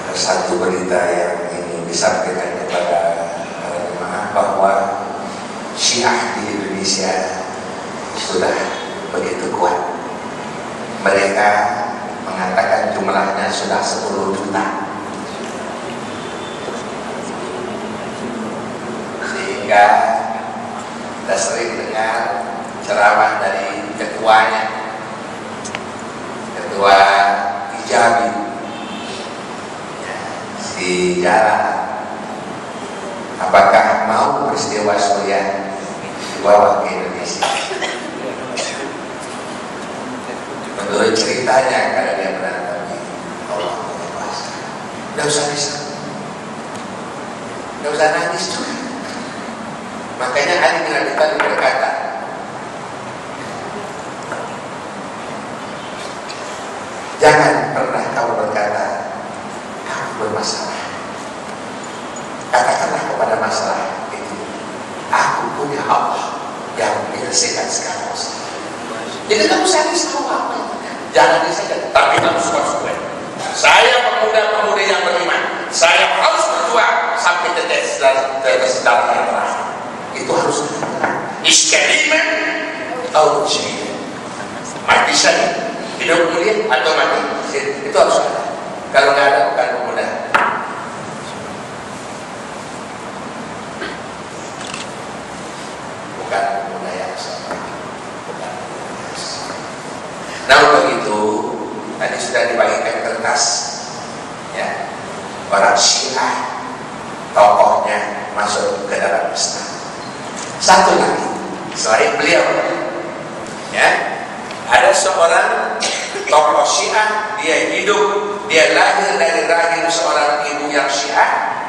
ada satu berita yang ingin disampaikan kepada para jemaah bahwa Syiah di Indonesia sudah begitu kuat. Mereka mengatakan jumlahnya sudah 10 juta. Sehingga kita sering dengar ceramah dari ketuanya, Ketua Hijabi di jalan, apakah mau peristiwa Suriah dibawa ke Indonesia? Menurut ceritanya, karena dia berantem, Allah berkuasa, tidak usah risau, tidak usah nangis juga. Makanya Ali bin Abi Thalib berkata, jangan pernah kamu berkata kamu bermasalah. Katakanlah kepada masalah itu, aku punya Allah yang menyelesaikan segala masalah. Jadi kamu usah risau apa, jangan risau, tapi kamu suka-suka. Saya pemuda-pemuda yang beriman, saya harus berjuang sampai tetes darah yang terakhir. Itu harus iskaliman atau syahid, mati syahid, hidup mulia atau mati syahid, itu harus ada. Kalau nggak ada, bukan pemuda. Bukan pemuda yang sabar. Nah, untuk itu tadi sudah dibagikan kertas, ya, orang Syiah tokohnya masuk ke dalam Islam. Satu lagi selain beliau, ya, ada seorang tokoh Syiah, dia hidup, dia lahir dari rahim seorang ibu yang Syiah,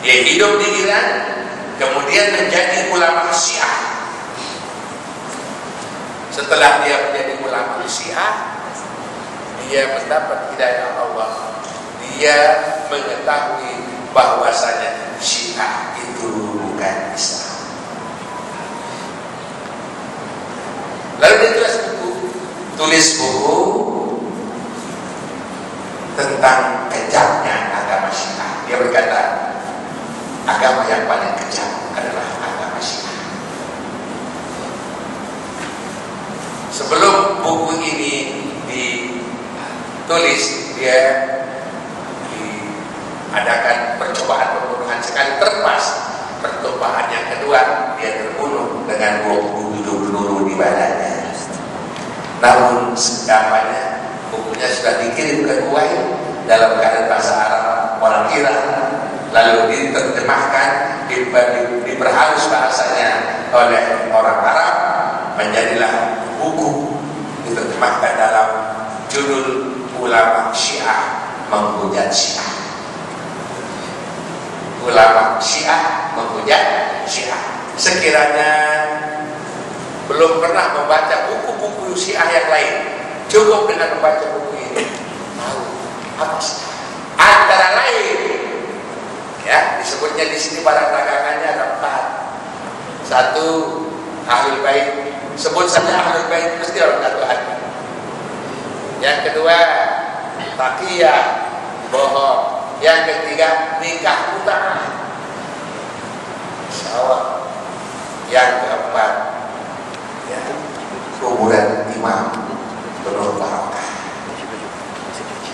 dia hidup di Iran, kemudian menjadi ulama Syiah. Setelah dia menjadi ulama ulama Syiah, dia mendapat hidayah Allah. Dia mengetahui bahwasanya Syiah itu bukan Islam. Lalu dia tulis buku tentang kejamnya agama Syiah. Dia berkata, agama yang paling kejam adalah agama Syiah. Sebelum buku ini ditulis, dia diadakan percobaan pembunuhan sekali. Terpas percobaan yang kedua, dia terbunuh dengan 27 peluru di badannya. Namun segamanya bukunya sudah dikirim ke Kuwait dalam keadaan bahasa Arab orang Iran, lalu diterjemahkan, diperhalus bahasanya oleh orang Arab, menjadilah buku diterjemahkan dalam judul Ulama Syiah Menghujat Syiah. Ulama Syiah menghujat Syiah. Sekiranya belum pernah membaca buku-buku Syiah yang lain, cukup dengan membaca buku ini, tahu apa sih? Antara lain, ya disebutnya di sini barang dagangannya ada 4. 1, Ahlul Bait. Sebut saja Ahlul Bait mesti orang satu hati. Yang kedua, taqiyah, bohong. Yang ketiga, nikah mut'ah, syawal. Yang keempat, ya, kuburan imam penuh barokah.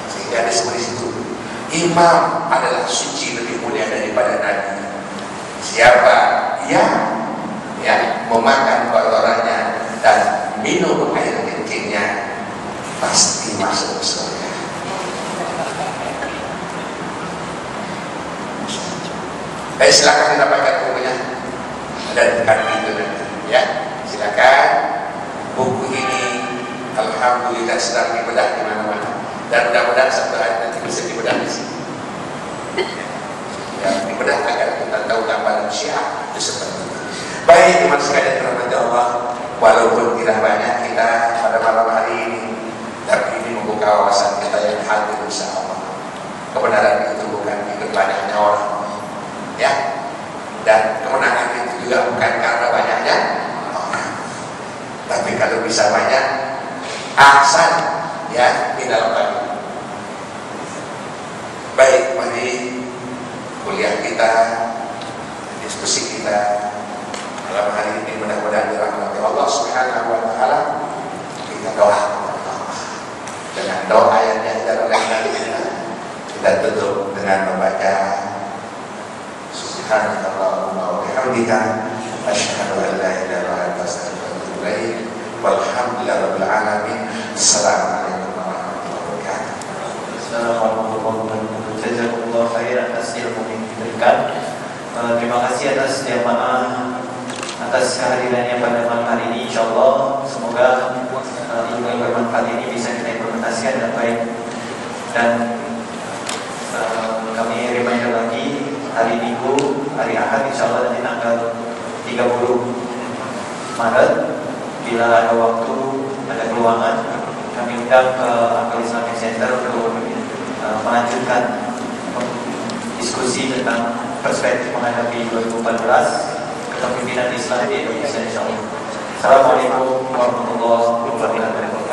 Sehingga disebut itu imam adalah suci, lebih mulia daripada nabi. Siapa yang memakan kotorannya dan minum air kencingnya pasti masuk surga. Silakan didapatkan bukunya dan dekat itu nanti, ya. Silakan. Buku ini alhamdulillah sedang dibedah di mana-mana, dan mudah-mudahan satu hari nanti bisa dibedah di sini. Ya, dibedah agar kita tahu gambaran Syiah itu seperti itu. Baik teman sekalian dirahmati Allah, walaupun tidak banyak kita pada malam hari ini, tapi ini membuka wawasan kita yang hadir insyaallah. Kebenaran itu bukan ikut banyaknya orang, ya, dan kemenangan itu juga bukan karena banyaknya orang, tapi kalau bisa banyak ahsan, ya, di dalam bagi. Baik, mari kuliah kita, diskusi kita malam hari ini mudah-mudahan dirahmati Allah Subhanahu wa taala. Kita doa dengan doa yang diajar oleh Nabi kita tutup dengan membaca Subhanallahumma wa bihamdika asyhadu an la ilaha illa anta astaghfiruka wa atubu ilaik. Walhamdulillahirabbil alamin. Assalamualaikum warahmatullahi wabarakatuh. Assalamualaikum warahmatullahi wabarakatuh. Jazakumullah khair atas ilmu yang diberikan. Terima kasih atas jamaah atas kehadirannya pada malam hari ini. Insyaallah semoga ilmu yang bermanfaat ini bisa kita implementasikan dengan baik. Dan kami reminder lagi, hari Minggu, hari Ahad insyaallah nanti tanggal 30 Maret, bila ada waktu, ada peluangan, kami undang ke Akal Islamic Center untuk melanjutkan diskusi tentang perspektif menghadapi 2014 kepemimpinan Islam di Indonesia insyaallah. Assalamualaikum warahmatullahi wabarakatuh.